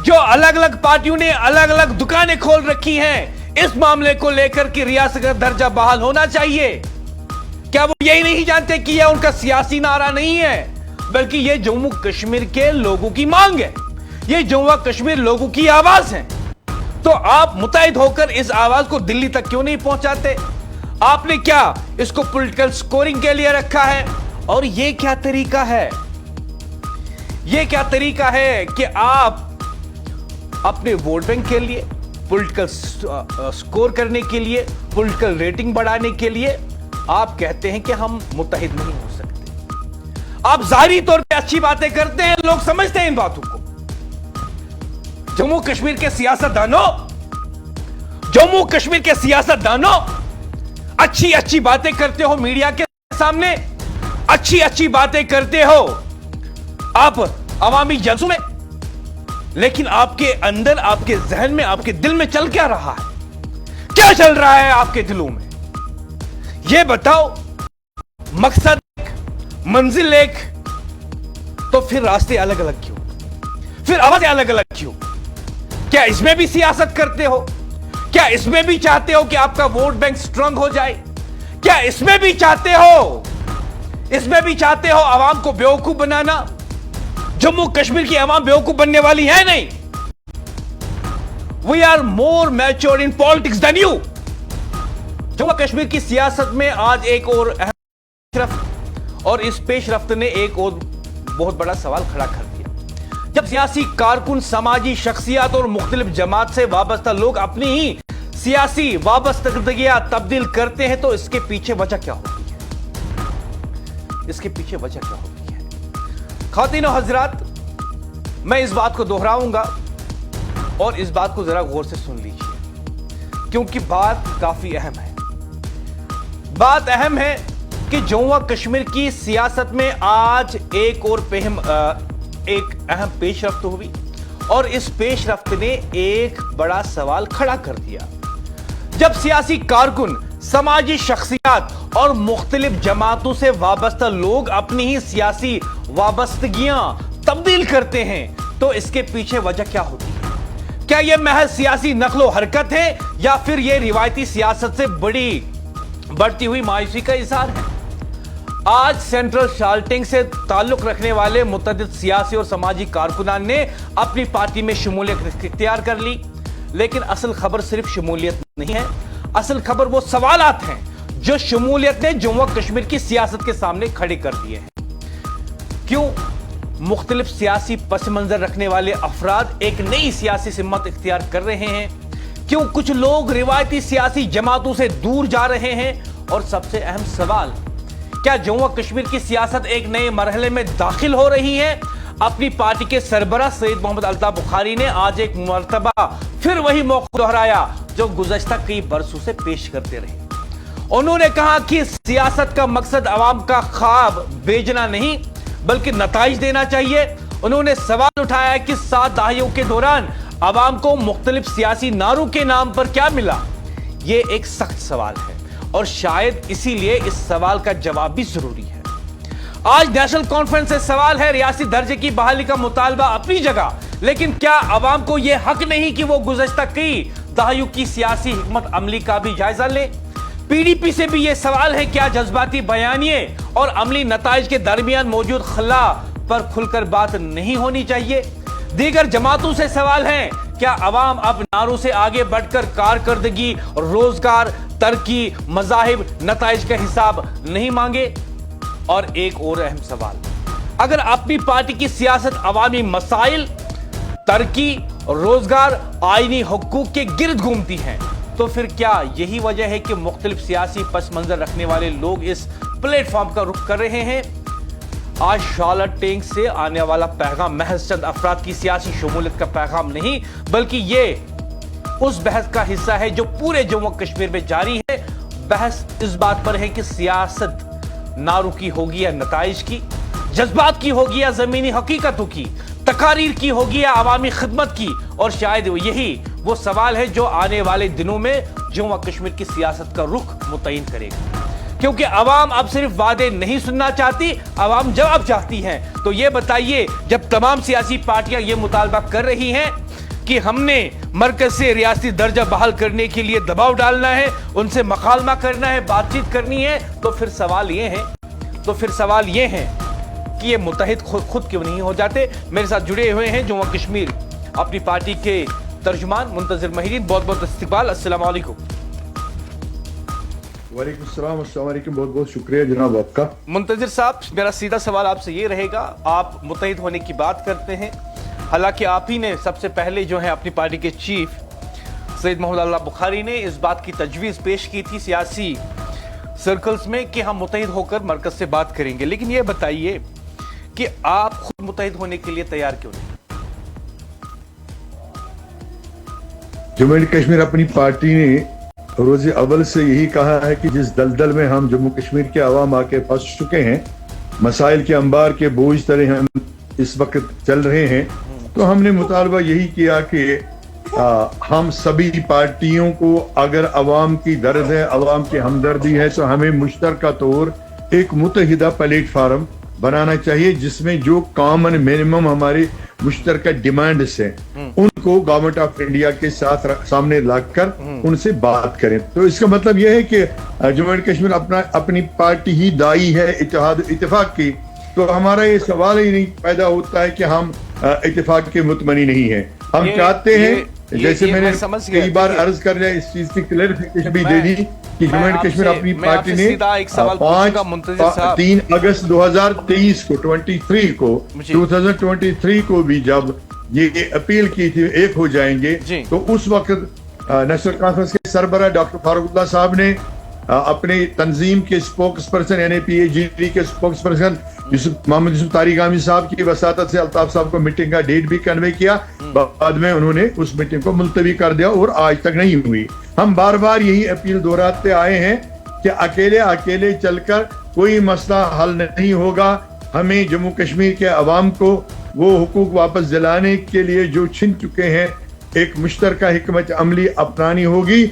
जो अलग अलग पार्टियों ने अलग अलग दुकानें खोल रखी हैं इस मामले को लेकर कि रियासत का दर्जा बहाल होना चाहिए, क्या वो यही नहीं जानते कि यह उनका सियासी नारा नहीं है बल्कि यह जम्मू कश्मीर के लोगों की मांग है, यह जम्मू कश्मीर लोगों की आवाज है? तो आप मुत्तहिद होकर इस आवाज को दिल्ली तक क्यों नहीं पहुंचाते? आपने क्या इसको पॉलिटिकल स्कोरिंग के लिए रखा है? और यह क्या तरीका है, यह क्या तरीका है कि आप अपने वोट बैंक के लिए, पॉलिटिकल स्कोर करने के लिए, पॉलिटिकल रेटिंग बढ़ाने के लिए आप कहते हैं कि हम मुत्तहिद नहीं हो सकते? आप जाहिरी तौर पे अच्छी बातें करते हैं, लोग समझते हैं इन बातों को। जम्मू कश्मीर के सियासतदानों, जम्मू कश्मीर के सियासतदानों, अच्छी अच्छी बातें करते हो मीडिया के सामने, अच्छी अच्छी बातें करते हो आप अवामी जलसों में, लेकिन आपके अंदर, आपके जहन में, आपके दिल में चल क्या रहा है? क्या चल रहा है आपके दिलों में? यह बताओ। मकसद एक, मंजिल एक, तो फिर रास्ते अलग अलग क्यों, फिर आवाजें अलग अलग क्यों? क्या इसमें भी सियासत करते हो? क्या इसमें भी चाहते हो कि आपका वोट बैंक स्ट्रांग हो जाए? क्या इसमें भी चाहते हो आवाम को बेवकूफ बनाना? जम्मू कश्मीर की आवाम बेवकूफ बनने वाली है नहीं। We are more mature in politics than you. Jammu Kashmir की सियासत में आज एक और अहम पेशरफ्त, और इस पेशरफ्त ने एक और बहुत बड़ा सवाल खड़ा कर दिया। जब सियासी कारकुन, समाजी शख्सियत और मुख्तलिफ जमात से वाबस्ता लोग अपनी ही सियासी वाबस्तगियां तब्दील करते हैं तो इसके पीछे वजह क्या होती है? इसके पीछे वजह क्या होती है? ख़वातीन और हज़रात, मैं इस बात को दोहराऊंगा और इस बात को जरा गौर से सुन लीजिए, क्योंकि बात काफी अहम है। बात अहम है कि जम्मू कश्मीर की सियासत में आज एक अहम पेशरफ्त हुई और इस पेशरफ्त ने एक बड़ा सवाल खड़ा कर दिया। जब सियासी कारकुन, समाजी शख्सियत और मुख्तलिफ जमातों से वाबस्ता लोग अपनी ही सियासी वाबस्तगियां तब्दील करते हैं तो इसके पीछे वजह क्या होती है? क्या यह महज सियासी नकलो हरकत है या फिर यह रिवायती सियासत से बढ़ती हुई मायूसी का इजहार है? आज सेंट्रल शाल्टिंग से ताल्लुक रखने वाले मुतअद्दिद सियासी और समाजी कारकुनान ने अपनी पार्टी में शमूलियत इख्तियार कर ली, लेकिन असल खबर सिर्फ शमूलियत नहीं है। असल खबर वो सवालात हैं जो शमूलियत ने जम्मू कश्मीर की सियासत के सामने खड़े कर दिए हैं। क्यों मुख्तलिफ सियासी पस मंजर रखने वाले अफराद एक नई सियासी सिमत इख्तियार कर रहे हैं? क्यों कुछ लोग रिवायती सियासी जमातों से दूर जा रहे हैं? और सबसे अहम सवाल, क्या जम्मू कश्मीर की सियासत एक नए मरहले में दाखिल हो रही है? अपनी पार्टी के सरबराह सैयद मोहम्मद अल्ताफ बुखारी ने आज एक मर्तबा फिर वही मौका दोहराया जो गुज़श्ता कई बरसों से पेश करते रहे। उन्होंने कहा कि सियासत का मकसद अवाम का ख्वाब बेचना नहीं बल्कि नताइज देना चाहिए। उन्होंने सवाल उठाया कि 7 दहाइयों के दौरान अवाम को मुख्तलिफ सियासी नारों के नाम पर क्या मिला? ये एक सख्त सवाल है और शायद इसीलिए इस सवाल का जवाब भी जरूरी है। आज नेशनल कॉन्फ्रेंस से सवाल है, रियासी दर्जे की बहाली का मुतालबा अपनी जगह, लेकिन क्या अवाम को यह हक नहीं कि वो गुज़श्ता कई दहाइयों की सियासी हिकमत अमली का भी जायजा ले? पीडीपी से भी यह सवाल है, क्या जज्बाती बयानिए और अमली नताइज के दरमियान मौजूद खला पर खुलकर बात नहीं होनी चाहिए? दीगर जमातों से सवाल है, क्या अवाम अब नारों से आगे बढ़कर कारकर्दगी, रोजगार, तरक्की, मजाहिब, नताइज का हिसाब नहीं मांगे? और एक और अहम सवाल, अगर अपनी पार्टी की सियासत अवामी मसाइल, तरक्की, रोजगार, आईनी हुकूक के गिर्द घूमती है तो फिर क्या यही वजह है कि मुख्तलिफ सियासी पस मंजर रखने वाले लोग इस प्लेटफॉर्म का रुख कर रहे हैं? आज शार्लेट टैंक से आने वाला पैगाम महज चंद अफराद की सियासी शमूलियत का पैगाम नहीं, बल्कि ये उस बहस का हिस्सा है जो पूरे जम्मू कश्मीर में जारी है। बहस इस बात पर है कि सियासत नारों की होगी या नताइज की, जज्बात की होगी या जमीनी हकीकतों की, तकारीर की होगी या अवामी खिदमत की, और शायद यही वो सवाल है जो आने वाले दिनों में जम्मू कश्मीर की सियासत का रुख मुतय्यन करेगा। क्योंकि अवाम अब सिर्फ वादे नहीं सुनना चाहती, अवाम जवाब चाहती है। तो ये बताइए, जब तमाम सियासी पार्टियां ये मुतालबा कर रही हैं कि हमने मरकज से रियासती दर्जा बहाल करने के लिए दबाव डालना है, उनसे मकालमा करना है, बातचीत करनी है, तो फिर सवाल ये है कि ये मुत्तहिद खुद क्यों नहीं हो जाते? मेरे साथ जुड़े हुए हैं जम्मू कश्मीर अपनी पार्टी के तर्जुमान मुंतजिर महीदीन, बहुत बहुत इस्तकबाल, अस्सलाम वालेकुम। वालेकुम सलाम, अस्सलाम वालेकुम, बहुत बहुत शुक्रिया जनाब आपका। मुंतजिर साहब, मेरा सीधा सवाल आपसे ये रहेगा, आप मुत्तहिद होने की बात करते हैं, हालांकि आप ही ने सबसे पहले जो है अपनी पार्टी के चीफ सैयद मोहम्मद अल्ताफ बुखारी ने इस बात की तजवीज़ पेश की थी सियासी सर्कल्स में कि हम मुत्तहिद होकर मरकज से बात करेंगे, लेकिन ये बताइए कि आप खुद मुत्तहिद होने के लिए तैयार क्यों नहीं? जम्मू एंड कश्मीर अपनी पार्टी ने रोज़े अव्वल से यही कहा है कि जिस दलदल में हम जम्मू कश्मीर के अवाम आके फंस चुके हैं, मसाइल के अंबार के बोझ तरह हम इस वक्त चल रहे हैं, तो हमने मुतालबा यही किया कि हम सभी पार्टियों को, अगर अवाम की दर्द है, अवाम की हमदर्दी है, तो हमें मुश्तरका तौर एक मुत्तहिदा प्लेटफार्म बनाना चाहिए जिसमें जो कॉमन मिनिमम हमारे मुश्तरका डिमांड्स हैं उनको गवर्नमेंट ऑफ इंडिया के साथ सामने लाकर उनसे बात करें। तो इसका मतलब यह है कि जम्मू एंड कश्मीर अपनी पार्टी ही दाई है इत्तेहाद इत्तेफाक की, तो हमारा ये सवाल ही नहीं पैदा होता है कि हम इत्तेफाक के मुतमनी नहीं है। हम चाहते हैं जैसे मैंने कई बार अर्ज कर लिया, इस चीज की क्लैरिफिकेशन भी दे दी कि जम्मू एंड कश्मीर अपनी पार्टी ने 3 अगस्त 2023 को 2023 को भी जब ये अपील की थी एक हो जाएंगे, तो उस वक्त नेशनल कॉन्फ्रेंस के सरबराह डॉक्टर फारूकुल्लाह साहब ने अपने तंजीम के स्पोक्स पर्सन NAPAGD के स्पोक्स पर्सन मोहम्मद यूसुफ तारिक आमी साहब की वसातत से अल्ताफ साहब को मीटिंग का डेट भी कन्वे किया। बाद में उन्होंने उस मीटिंग को मुलतवी कर दिया और आज तक नहीं हुई। हम बार बार यही अपील दोहराते आए हैं कि अकेले चलकर कोई मसला हल नहीं होगा। हमें जम्मू कश्मीर के अवाम को वो हुकूक वापस दिलाने के लिए जो छिन चुके हैं एक मुश्तरका हिकमत अमली अपनानी होगी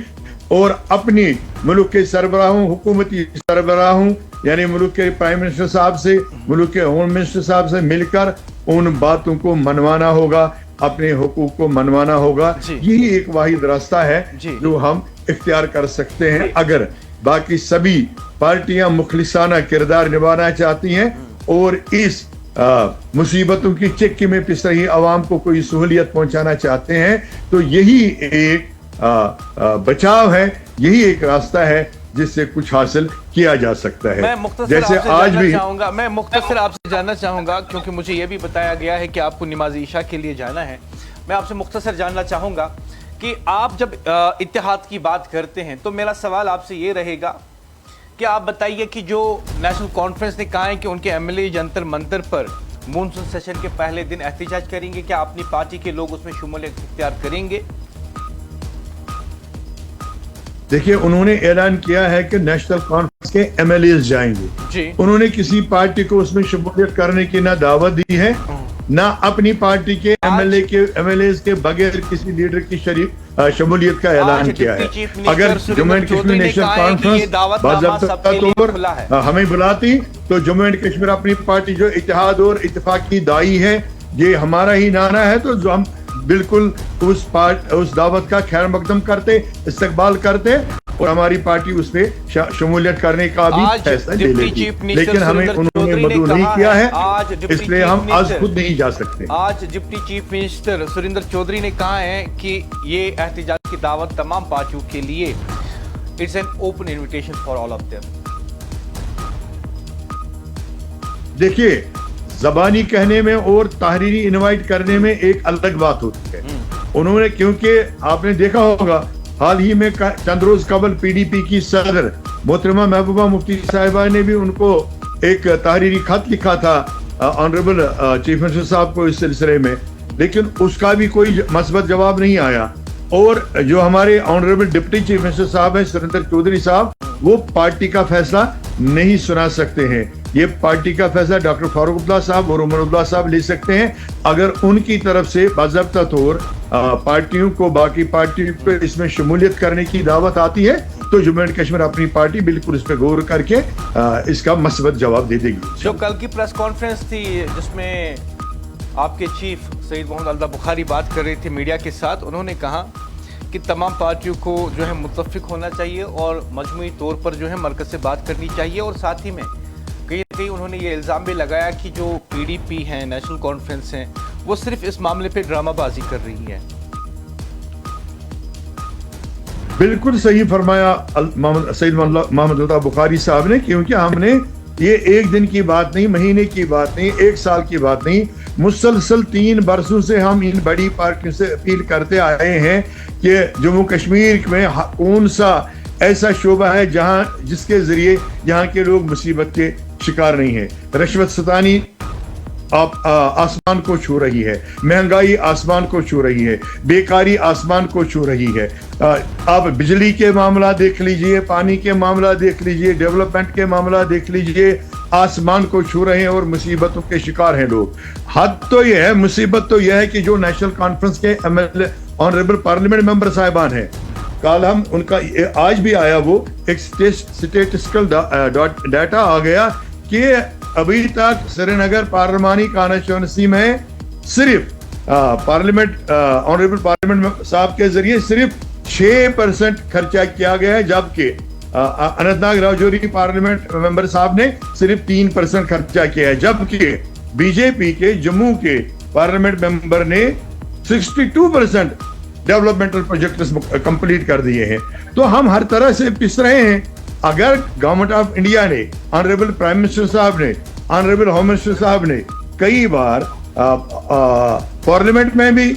और अपनी मुल्क के सरबराहों, हुकूमती सरबराहों यानी मुल्क के प्राइम मिनिस्टर साहब से, मुल्क के होम मिनिस्टर साहब से मिलकर उन बातों को मनवाना होगा, अपने हुकूक को मनवाना होगा। यही एक वाहिद रास्ता है जो हम इख्तियार कर सकते हैं अगर बाकी सभी पार्टियां मुखलिसाना किरदार निभाना चाहती हैं और इस मुसीबतों की चिक्की में पिस रही आवाम को कोई सहूलियत पहुंचाना चाहते हैं। तो यही एक बचाव है, यही एक रास्ता है जिससे कुछ हासिल किया जा सकता है। जैसे आज भी मैं मुख्तसर आपसे जानना चाहूंगा क्योंकि मुझे यह भी बताया गया है कि आपको नमाज ईशा के लिए जाना है। मैं आपसे मुख्तसर जानना चाहूंगा कि आप जब इत्तेहाद की बात करते हैं तो मेरा सवाल आपसे ये रहेगा कि आप बताइए कि जो नेशनल कॉन्फ्रेंस ने कहा है कि उनके MLA जंतर मंतर पर मॉनसून सेशन के पहले दिन एहतजाज करेंगे, क्या अपनी पार्टी के लोग उसमें शमूलियत इख्तियार करेंगे? देखिए, उन्होंने ऐलान किया है कि नेशनल कॉन्फ्रेंस के MLAs जाएंगे। उन्होंने किसी पार्टी को उसमें शमूलियत करने की ना दावत दी है ना अपनी पार्टी के MLAs के बगैर किसी लीडर की शमूलियत का ऐलान किया है। अगर Jammu and Kashmir national conference बाज़ाब्ता तौर पर हमें बुलाती तो जम्मू एंड कश्मीर अपनी पार्टी जो इत्तेहाद और इत्तेफाक की दाई है, ये हमारा ही नारा है, तो जो हम बिल्कुल उस दावत का खैर मकदम करते, इस्तकबाल करते और हमारी पार्टी उस पे शमूलियत करने का भी फैसला ले लेगी। लेकिन हमें उन्होंने मदऊ नहीं किया है, इसलिए हम आज खुद नहीं जा सकते। आज deputy chief minister Surinder Choudhary ने कहा है कि ये एहतिजाज की दावत तमाम पार्टियों के लिए it's an open invitation for all of them. देखिए, ज़बानी कहने में और तहरीरी इनवाइट करने में एक अलग बात होती है। उन्होंने, क्योंकि आपने देखा होगा हाल ही में चंद रोज कबल PDP की सदर मोहतरमा महबूबा मुफ्ती साहिबा ने भी उनको एक तहरीरी खत लिखा था ऑनरेबल चीफ मिनिस्टर साहब को इस सिलसिले में, लेकिन उसका भी कोई मस्बत जवाब नहीं आया। और जो हमारे ऑनरेबल डिप्टी चीफ मिनिस्टर साहब हैं सुरेंद्र चौधरी साहब, वो पार्टी का फैसला नहीं सुना सकते हैं। ये पार्टी का फैसला डॉक्टर फारूकुल्लाह साहब और उमर अब्दुल्ला साहब ले सकते हैं। अगर उनकी तरफ से बाज़ाब्ता तौर पार्टियों को, बाकी पार्टियों को इसमें शमूलियत करने की दावत आती है तो जम्मू एंड कश्मीर अपनी पार्टी बिल्कुल इस पर गौर करके इसका मस्बत जवाब दे देगी। जो कल की प्रेस कॉन्फ्रेंस थी जिसमें आपके चीफ सईद मोहम्मद अल्दा बुखारी बात कर रहे थे मीडिया के साथ, उन्होंने कहा कि तमाम पार्टियों को जो है मुत्तफिक होना चाहिए और मजमूई तौर पर जो है मरकज से बात करनी चाहिए। और साथ ही में कहीं ना कहीं उन्होंने ये इल्ज़ाम भी लगाया कि जो PDP है, नेशनल कॉन्फ्रेंस है, वो सिर्फ इस मामले पे ड्रामाबाजी कर रही है। बिल्कुल सही फरमाया सईद मोहम्मद अल्दा बुखारी साहब ने, क्योंकि हमने ये एक दिन की बात नहीं, महीने की बात नहीं, एक साल की बात नहीं, मुसलसल 3 बरसों से हम इन बड़ी पार्टियों से अपील करते आए हैं कि जम्मू कश्मीर में कौन सा ऐसा शोबा है जिसके जरिए यहाँ के लोग मुसीबत के शिकार नहीं है। रिश्वत सतानी आसमान को छू रही है, महंगाई आसमान को छू रही है, बेकारी आसमान को छू रही है। आप बिजली के मामला देख लीजिए, पानी के मामला देख लीजिए, डेवलपमेंट के मामला देख लीजिए, आसमान को छू रहे हैं और मुसीबतों के शिकार हैं लोग। हद तो यह है, मुसीबत तो यह है कि जो नेशनल कॉन्फ्रेंस के MLA ऑनरेबल पार्लियामेंट मेंबर साहिबान हैं, कल हम उनका आज भी आया वो एक स्टेटिस्टिकल डाटा आ गया कि अभी तक श्रीनगर पार्लिमानी कॉन्स्टिट्यूंसी में सिर्फ पार्लियामेंट ऑनरेबल पार्लियामेंट साहब के जरिए सिर्फ 6% खर्चा किया गया है, जबकि अनंतनाग राजौरी पार्लियामेंट मेंबर साहब ने सिर्फ 3% खर्चा किया है, जबकि बीजेपी के जम्मू के पार्लियामेंट मेंबर ने 62% डेवलपमेंटल प्रोजेक्ट्स कंप्लीट कर दिए हैं। तो हम हर तरह से पिस रहे हैं। अगर गवर्नमेंट ऑफ इंडिया ने, ऑनरेबल प्राइम मिनिस्टर साहब ने, ऑनरेबल होम मिनिस्टर साहब ने कई बार पार्लियामेंट में भी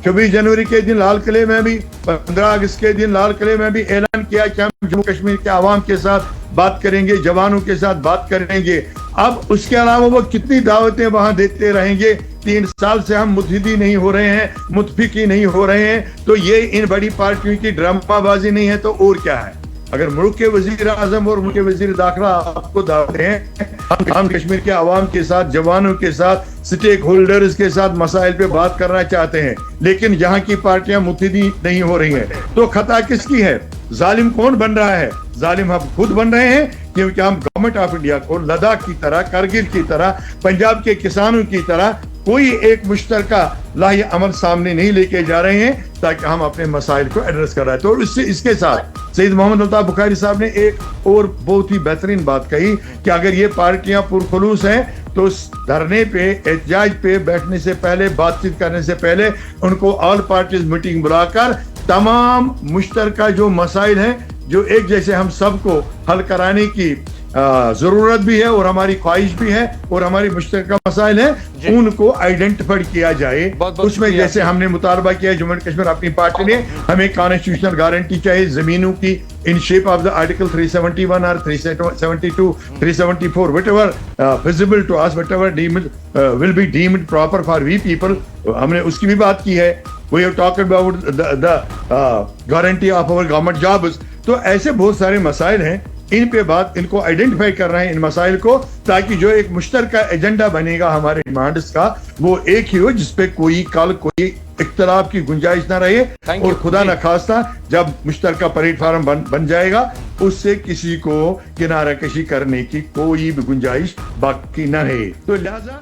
26 जनवरी के दिन लाल किले में भी, 15 अगस्त के दिन लाल किले में भी ऐलान किया कि हम जम्मू कश्मीर के आवाम के साथ बात करेंगे, जवानों के साथ बात करेंगे। अब उसके अलावा वो कितनी दावतें वहां देते रहेंगे? 3 साल से हम मुत्तहिदी नहीं हो रहे हैं, मुत्तफिकी नहीं हो रहे हैं। तो ये इन बड़ी पार्टियों की ड्रामाबाजी नहीं है तो और क्या है? अगर मुल्क के वजीर आजम और मुल्क के वजीर दाखिला आपको दावते हैं हम कश्मीर के आवाम के साथ, जवानों के साथ, स्टेक होल्डर्स के साथ मसाइल पे बात करना चाहते हैं, लेकिन यहाँ की पार्टियां मुत्तहिदी नहीं हो रही हैं, तो खता किसकी है? जालिम कौन बन रहा है? जालिम हम खुद बन रहे हैं, क्योंकि हम गवर्नमेंट ऑफ इंडिया को लद्दाख की तरह, करगिल की तरह, पंजाब के किसानों की तरह कोई एक मुश्तरका लाही अमल सामने नहीं लेके जा रहे हैं ताकि हम अपने मसाइल को एड्रेस कर रहे हैं। तो इसके साथ सईद मोहम्मद अल्ताफ बुखारी साहब ने एक और बहुत ही बेहतरीन बात कही कि अगर ये पार्टियां पुरखुलूस हैं तो धरने पे, एहतजाज पे बैठने से पहले, बातचीत करने से पहले उनको ऑल पार्टीज मीटिंग बुलाकर तमाम मुश्तरका जो मसाइल हैं, जो एक जैसे हम सबको हल कराने की जरूरत भी है और हमारी ख्वाहिश भी है और हमारी मुश्तरका मसाइल है, उनको आइडेंटिफाई किया जाए। उसमें जैसे हमने मुतालबा किया है, जम्मू एंड कश्मीर अपनी पार्टी ने, हमें कॉन्स्टिट्यूशनल गारंटी चाहिए जमीनों की in shape of the article 371 और 372, 374, whatever visible to us, whatever deemed will be deemed proper for we people, हमने उसकी भी बात की है। We have talked about the guarantee of our government jobs। तो ऐसे बहुत सारे मसाइल हैं, इन पे बात, इनको आइडेंटिफाई कर रहे हैं इन मसाइल को, ताकि जो एक मुश्तरका एजेंडा बनेगा हमारे डिमांड्स का वो एक ही हो, जिसपे कोई कल कोई इख्तलाफ की गुंजाइश ना रहे। और खुदा न खास्ता जब मुश्तरका प्लेटफार्म बन जाएगा उससे किसी को किनारा कशी करने की कोई भी गुंजाइश बाकी न रहे। तो लिहाजा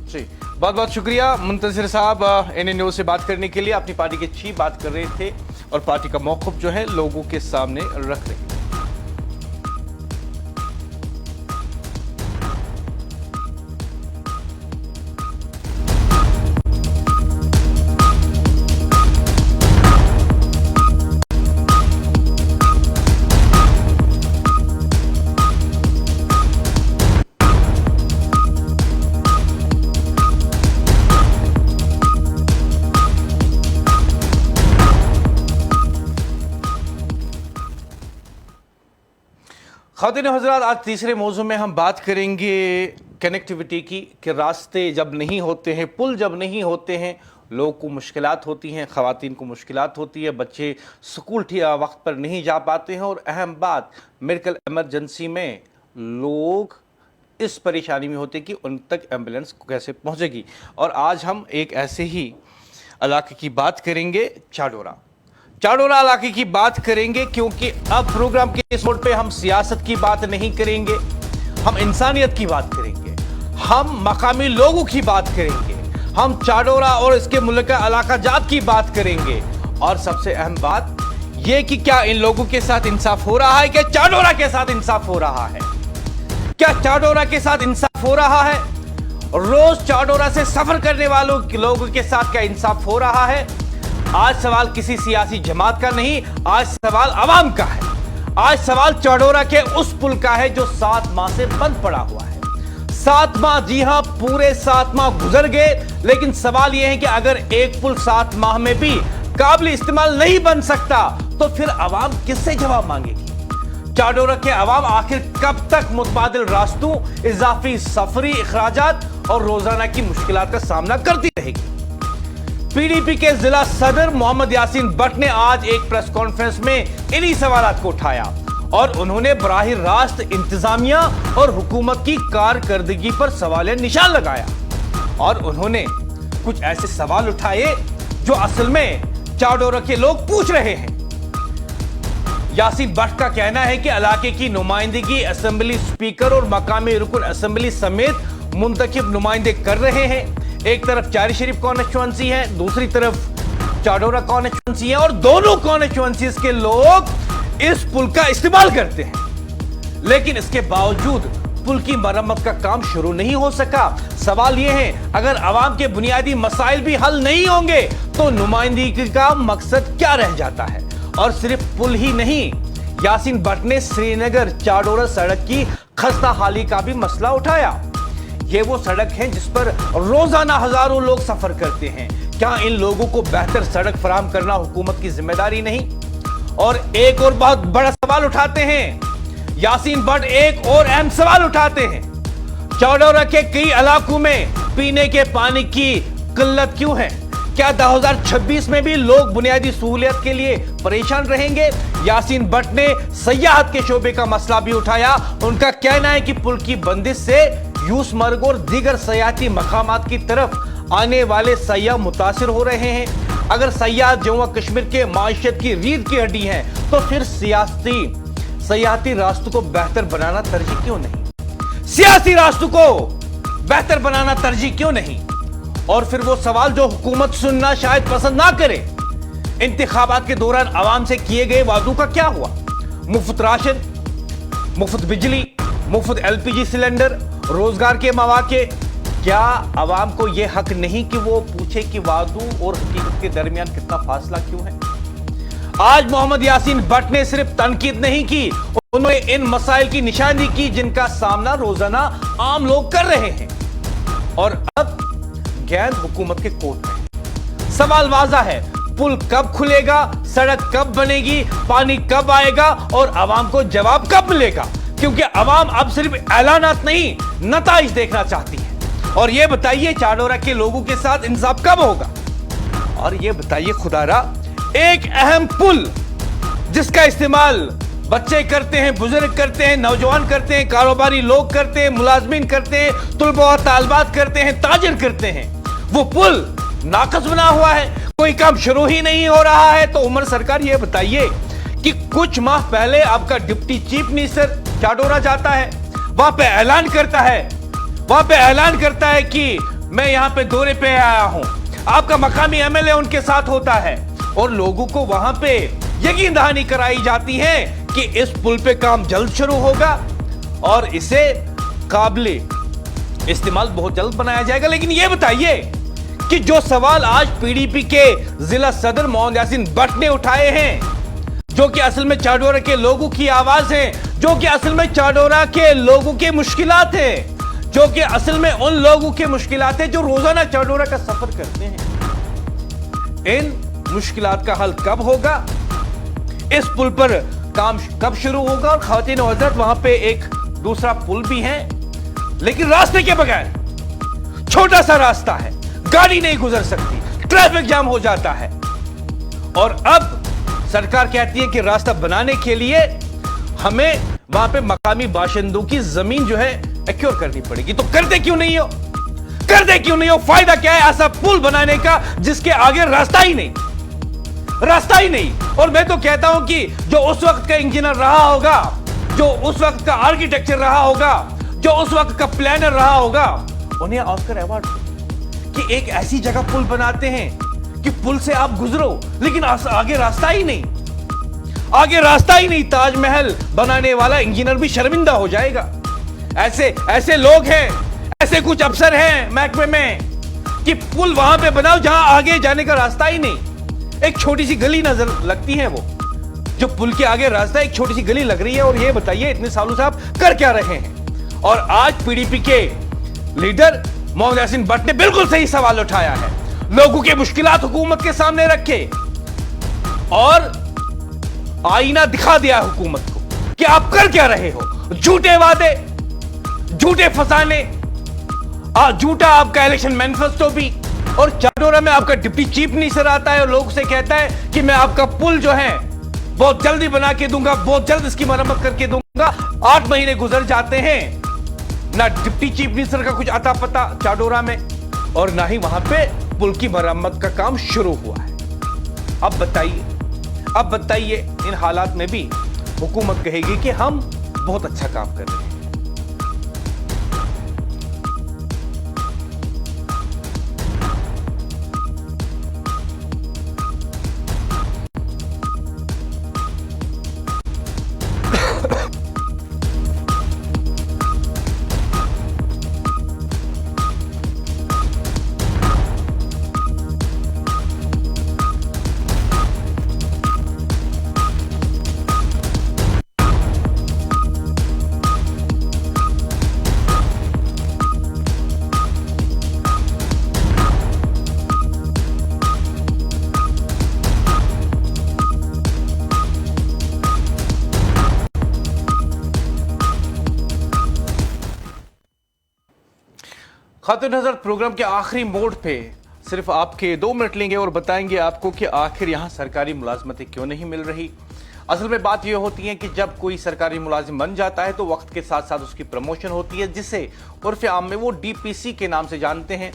जी, बहुत बहुत शुक्रिया मुंतजिर साहब एनए न्यूज़ से बात करने के लिए। अपनी पार्टी की अच्छी बात कर रहे थे और पार्टी का मौक़िफ़ जो है लोगों के सामने रख रहे हैं। ख़ातिन हज़रात, आज तीसरे मौजू में हम बात करेंगे कनेक्टिविटी की, कि रास्ते जब नहीं होते हैं, पुल जब नहीं होते हैं, लोगों को मुश्किलात होती हैं, ख़वातीन को मुश्किलात होती है, बच्चे स्कूल वक्त पर नहीं जा पाते हैं, और अहम बात मेडिकल इमरजेंसी में लोग इस परेशानी में होते कि उन तक एम्बुलेंस कैसे पहुंचेगी। और आज हम एक ऐसे ही इलाके की बात करेंगे, चाडोरा इलाके की बात करेंगे, क्योंकि अब प्रोग्राम के इस मोड पे हम सियासत की बात नहीं करेंगे, हम इंसानियत की बात करेंगे, हम मकामी लोगों की बात करेंगे, हम चाडोरा और इसके मुल्का इलाका जात की बात करेंगे। और सबसे अहम बात यह कि क्या इन लोगों के साथ इंसाफ हो रहा है, क्या चाडोरा के साथ इंसाफ हो रहा है, क्या चाडोरा के साथ इंसाफ हो रहा है, रोज चाडोरा से सफर करने वालों लोगों के साथ क्या इंसाफ हो रहा है। आज सवाल किसी सियासी जमात का नहीं, आज सवाल आवाम का है। आज सवाल चाडोरा के उस पुल का है जो 7 माह से बंद पड़ा हुआ है। 7 माह, जी हां, पूरे 7 माह गुजर गए, लेकिन सवाल यह है कि अगर एक पुल 7 माह में भी काबिल इस्तेमाल नहीं बन सकता तो फिर आवाम किससे जवाब मांगेगी। चाडोरा के आवाम आखिर कब तक मुतबादिल रास्तों, इजाफी सफरी अखराजात और रोजाना की मुश्किलात का सामना करती रहेगी। पीडीपी के जिला सदर मोहम्मद यासीन भट्ट ने आज एक प्रेस कॉन्फ्रेंस में इन्हीं सवालात को उठाया और उन्होंने बराह रास्त इंतजामिया और हुकूमत की कारकर्दगी पर सवाल निशान लगाया। और उन्होंने कुछ ऐसे सवाल उठाए जो असल में चाडोरा के लोग पूछ रहे हैं। यासीन भट्ट का कहना है कि इलाके की नुमाइंदगी असेंबली स्पीकर और मकामी रुकन असेंबली समेत मुंतखब नुमाइंदे कर रहे हैं। एक तरफ चारी शरीफ कॉन्स्टिट्यूएंसी है, दूसरी तरफ चाडोरा कॉन्स्टिट्यूएंसी है, और दोनों कॉन्स्टिट्यूएंसीज के लोग इस पुल का इस्तेमाल करते हैं। लेकिन इसके बावजूद पुल की मरम्मत का काम शुरू नहीं हो सका। सवाल यह है, अगर आवाम के बुनियादी मसाइल भी हल नहीं होंगे तो नुमाइंदगी का मकसद क्या रह जाता है। और सिर्फ पुल ही नहीं, यासीन भट्ट ने श्रीनगर चाडोरा सड़क की खस्ता हाली का भी मसला उठाया। ये वो सड़क है जिस पर रोजाना हजारों लोग सफर करते हैं। क्या इन लोगों को बेहतर सड़क फराहम करना हुकूमत की जिम्मेदारी नहीं? और एक और बहुत बड़ा सवाल उठाते हैं यासीन भट्ट, एक और अहम सवाल उठाते हैं, चाडोरा के कई इलाकों में पीने के पानी की किल्लत क्यों है? क्या 2026 में भी लोग बुनियादी सहूलियत के लिए परेशान रहेंगे? यासीन भट्ट ने सयाहत के शोबे का मसला भी उठाया। उनका कहना है कि पुल की बंदिश से यूसमर्ग और दीगर सयाहती मकामात की तरफ आने वाले सयाह मुतासिर हो रहे हैं। अगर सयाह जम्मू कश्मीर के माशियत की रीढ़ की हड्डी हैं, तो फिर सयाहती रास्तों को बेहतर बनाना तरजीह क्यों नहीं? सियासी रास्तों को बेहतर बनाना तरजीह क्यों नहीं? और फिर वो सवाल जो हुकूमत सुनना शायद पसंद ना करे, इंतखाबात के दौरान आवाम से किए गए वादों का क्या हुआ? मुफ्त राशन, मुफ्त बिजली, मुफ्त LPG सिलेंडर, रोजगार के मौके। क्या आवाम को यह हक नहीं कि वो पूछे कि वादों और हकीकत के दरमियान कितना फासला क्यों है? आज मोहम्मद यासीन भट्ट ने सिर्फ तनकीद नहीं की, उन्होंने इन मसाइल की निशानी की जिनका सामना रोजाना आम लोग कर रहे हैं। और अब गेंद हुकूमत के कोर्ट में। सवाल वाज़ा है, पुल कब खुलेगा, सड़क कब बनेगी, पानी कब आएगा और आवाम को जवाब कब मिलेगा? क्योंकि आवाम अब सिर्फ ऐलानात नहीं, नताइज देखना चाहती है। और यह बताइए, चाडोरा के लोगों के साथ इंसाफ कब होगा? और यह बताइए खुदारा, एक अहम पुल जिसका इस्तेमाल बच्चे करते हैं, बुजुर्ग करते हैं, नौजवान करते हैं, कारोबारी लोग करते हैं, मुलाजमीन करते हैं, तुलबा और तालबात करते हैं, ताजिर करते हैं, वो पुल नाकस बना हुआ है, कोई काम शुरू ही नहीं हो रहा है। तो उमर सरकार ये बताइए कि कुछ माह पहले आपका डिप्टी चीफ मिनिस्टर चाडोरा जाता है, वहां पे ऐलान करता है कि मैं यहां पे दौरे पे आया हूं। आपका मकामी MLA उनके साथ होता है और लोगों को वहां पे यकीन दहानी कराई जाती है कि इस पुल पे काम जल्द शुरू होगा और इसे काबिले इस्तेमाल बहुत जल्द बनाया जाएगा। लेकिन यह बताइए कि जो सवाल आज PDP के जिला सदर मोहम्मद यासीन भट्ट ने उठाए हैं, जो कि असल में चाडोरा के लोगों की आवाज है, जो कि असल में चाडोरा के लोगों के मुश्किलात है, जो कि असल में उन लोगों के मुश्किलात है जो रोजाना चाडोरा का सफर करते हैं। इन मुश्किलात का हल कब होगा? इस पुल पर काम कब शुरू होगा? और ख़वातीन और हज़रात, वहां पे एक दूसरा पुल भी है, लेकिन रास्ते के बगैर छोटा सा रास्ता है, गाड़ी नहीं गुजर सकती, ट्रैफिक जाम हो जाता है। और अब सरकार कहती है कि रास्ता बनाने के लिए हमें वहां पे मकामी बाशिंदों की जमीन जो है एक्योर करनी पड़ेगी। तो करते क्यों नहीं हो? फायदा क्या है ऐसा पुल बनाने का जिसके आगे रास्ता ही नहीं? और मैं तो कहता हूं कि जो उस वक्त का इंजीनियर रहा होगा, जो उस वक्त का आर्किटेक्चर रहा होगा, जो उस वक्त का प्लानर रहा होगा, उन्हें ऑस्कर अवार्ड कि एक ऐसी जगह पुल बनाते हैं कि पुल से आप गुजरो लेकिन आगे रास्ता ही नहीं। ताजमहल बनाने वाला इंजीनियर भी शर्मिंदा हो जाएगा। ऐसे लोग हैं, ऐसे कुछ अफसर हैं महकमे में कि पुल वहां पे बनाओ जहां आगे जाने का रास्ता ही नहीं। एक छोटी सी गली नजर लगती है, वो जो पुल के आगे रास्ता, एक छोटी सी गली लग रही है। और ये बताइए इतने सालों से आप कर क्या रहे हैं? और आज PDP के लीडर मोहम्मद यासीन भट्ट ने बिल्कुल सही सवाल उठाया है, लोगों के मुश्किलात हुकूमत के सामने रखे और आईना दिखा दिया हुकूमत को कि आप कर क्या रहे हो। झूठे वादे, झूठे फसाने, झूठा आपका इलेक्शन मैनिफेस्टो भी। और चाडोरा में आपका डिप्टी चीफ मिनिस्टर आता है और लोग से कहता है कि मैं आपका पुल जो है बहुत जल्दी बना के दूंगा, बहुत जल्द इसकी मरम्मत करके दूंगा। 8 महीने गुजर जाते हैं, ना डिप्टी चीफ मिनिस्टर का कुछ अता पता चाडोरा में, और ना ही वहां पे पुल की मरम्मत का काम शुरू हुआ है। अब बताइए, अब बताइए इन हालात में भी हुकूमत कहेगी कि हम बहुत अच्छा काम कर रहे हैं। खातिन हज़रत, प्रोग्राम के आखिरी मोड पे सिर्फ आपके 2 मिनट लेंगे और बताएंगे आपको कि आखिर यहाँ सरकारी मुलाजमतें क्यों नहीं मिल रही। असल में बात यह होती है कि जब कोई सरकारी मुलाजिम बन जाता है तो वक्त के साथ साथ उसकी प्रमोशन होती है, जिसे उर्फ आम में वो डीपीसी के नाम से जानते हैं।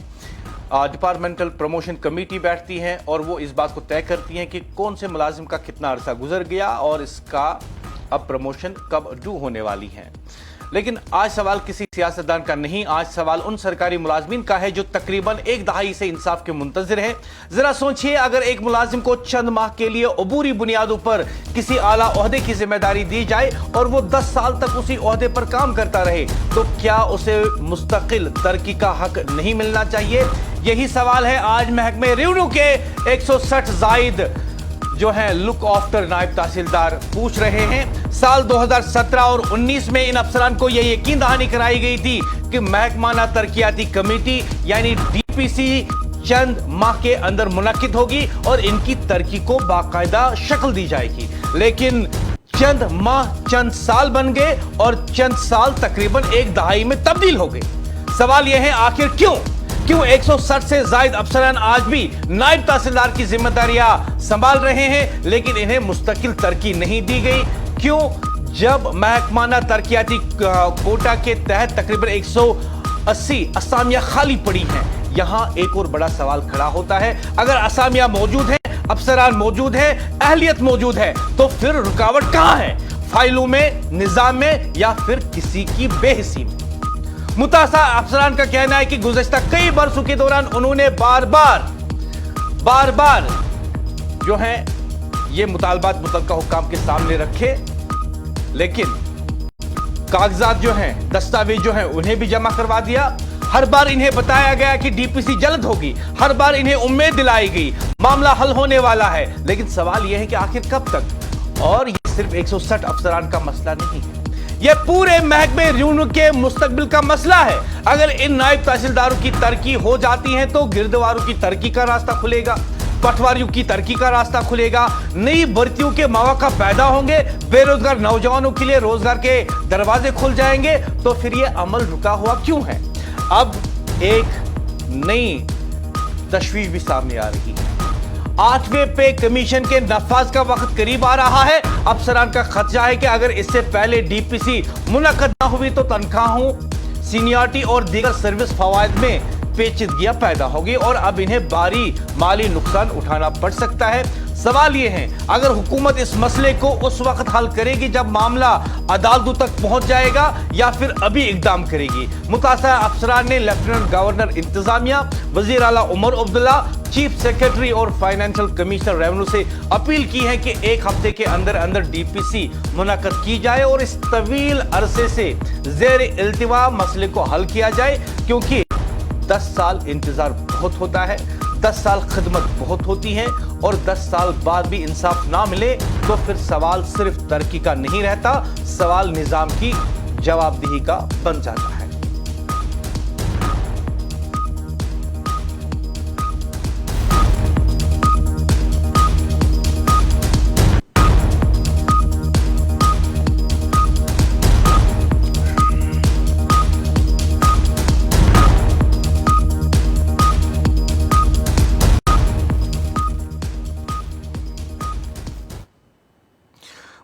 डिपार्टमेंटल प्रमोशन कमेटी बैठती है और वो इस बात को तय करती है कि कौन से मुलाजिम का कितना अरसा गुजर गया और इसका अब प्रमोशन कब ड्यू होने वाली है। लेकिन आज सवाल किसी सियासतदान का नहीं, आज सवाल उन सरकारी मुलाजमीन का है जो तकरीबन 1 दहाई से इंसाफ के मुंतजिर हैं। जरा सोचिए, अगर एक मुलाजिम को चंद माह के लिए अबूरी बुनियादों पर किसी आला ओहदे की जिम्मेदारी दी जाए और वो 10 साल तक उसी ओहदे पर काम करता रहे, तो क्या उसे मुस्तकिल तरक्की का हक नहीं मिलना चाहिए? यही सवाल है आज महकमे रेवेन्यू के 160 जायद जो है लुक आफ्टर नायब तहसीलदार पूछ रहे हैं। साल 2017 और 19 में इन अफसरान को यह यकीन दहानी कराई गई थी कि महकमाना तरक्याती कमेटी यानी डीपीसी चंद माह के अंदर मुनक्किद होगी और इनकी तरक्की को बाकायदा शक्ल दी जाएगी। लेकिन चंद माह चंद साल बन गए और चंद साल तकरीबन 1 दहाई में तब्दील हो गए। सवाल यह है, आखिर क्यों 160 से जायद अफसरान आज भी नायब तहसीलदार की जिम्मेदारियां संभाल रहे हैं लेकिन इन्हें मुस्तकिल तरक्की नहीं दी गई? क्यों, जब महकमाना तरक्याती कोटा के तहत तकरीबन 180 असामियां खाली पड़ी हैं, यहां एक और बड़ा सवाल खड़ा होता है। अगर असामियां मौजूद हैं, अफसरान मौजूद है, अहलियत मौजूद है, तो फिर रुकावट कहां है? फाइलों में, निजाम में, या फिर किसी की बेहिसी में? मुतासा अफसरान का कहना है कि गुज़श्ता कई बरसों के दौरान उन्होंने बार बार जो है ये मुतालबात मुतल्लिका हुक्काम के सामने रखे, लेकिन कागजात जो हैं, दस्तावेज जो हैं, उन्हें भी जमा करवा दिया। हर बार इन्हें बताया गया कि डीपीसी जल्द होगी, हर बार इन्हें उम्मीद दिलाई गई मामला हल होने वाला है, लेकिन सवाल यह है कि आखिर कब तक? और ये सिर्फ 160 अफसरान का मसला नहीं है, यह पूरे महकमे रेवेन्यू के मुस्तकबिल का मसला है। अगर इन नायब तहसीलदारों की तरक्की हो जाती है तो गिरदवारों की तरक्की का रास्ता खुलेगा, पटवारियों की तरक्की का रास्ता खुलेगा, नई भर्तियों के मौका पैदा होंगे, बेरोजगार नौजवानों के लिए रोजगार के दरवाजे खुल जाएंगे। तो फिर यह अमल रुका हुआ क्यों है? अब एक नई तशवीश भी सामने आ रही है। 8वें पे कमीशन के नफाज का वक्त करीब आ रहा है। अफसरान का खदशा है कि अगर इससे पहले डीपीसी मुनक्कद न हुई तो तनख्वाहों, सीनियरिटी और दीगर सर्विस फवायद में पेचीदगियां पैदा होगी और अब इन्हें भारी माली नुकसान उठाना पड़ सकता है। सवाल यह है, अगर हुकूमत इस मसले को उस वक्त हल करेगी जब मामला अदालतों तक पहुंच जाएगा या फिर अभी इकदाम करेगी? मुतासा अफसरान ने लेफ्टिनेंट गवर्नर इंतजामिया, वजीर आला उमर अब्दुल्ला, चीफ सेक्रेटरी और फाइनेंशियल कमिश्नर रेवेन्यू से अपील की है कि 1 हफ्ते के अंदर अंदर डीपीसी मुनक्कद की जाए और इस तवील अरसे से ज़ेर इल्तिवा मसले को हल किया जाए, क्योंकि 10 साल इंतजार बहुत होता है, 10 साल खिदमत बहुत होती है और 10 साल बाद भी इंसाफ ना मिले तो फिर सवाल सिर्फ तरक्की का नहीं रहता, सवाल निजाम की जवाबदेही का बन जाता है।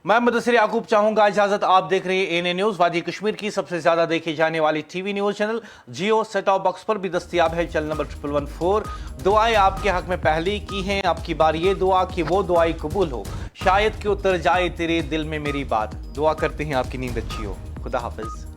मैं मुदस्सिर याकूब चाहूंगा इजाजत। आप देख रहे हैं एएनए न्यूज, वादी कश्मीर की सबसे ज्यादा देखी जाने वाली टीवी न्यूज चैनल। जियो सेट टॉप बॉक्स पर भी दस्तयाब है, चैनल नंबर 1114। दुआएं आपके हक में पहले की हैं, आपकी बार ये दुआ कि वो दुआएं कबूल हो شاید کہ اتر جائے تیرے دل میں میری بات. دعا کرتے ہیں آپ کی نیند اچھی ہو. خدا حافظ.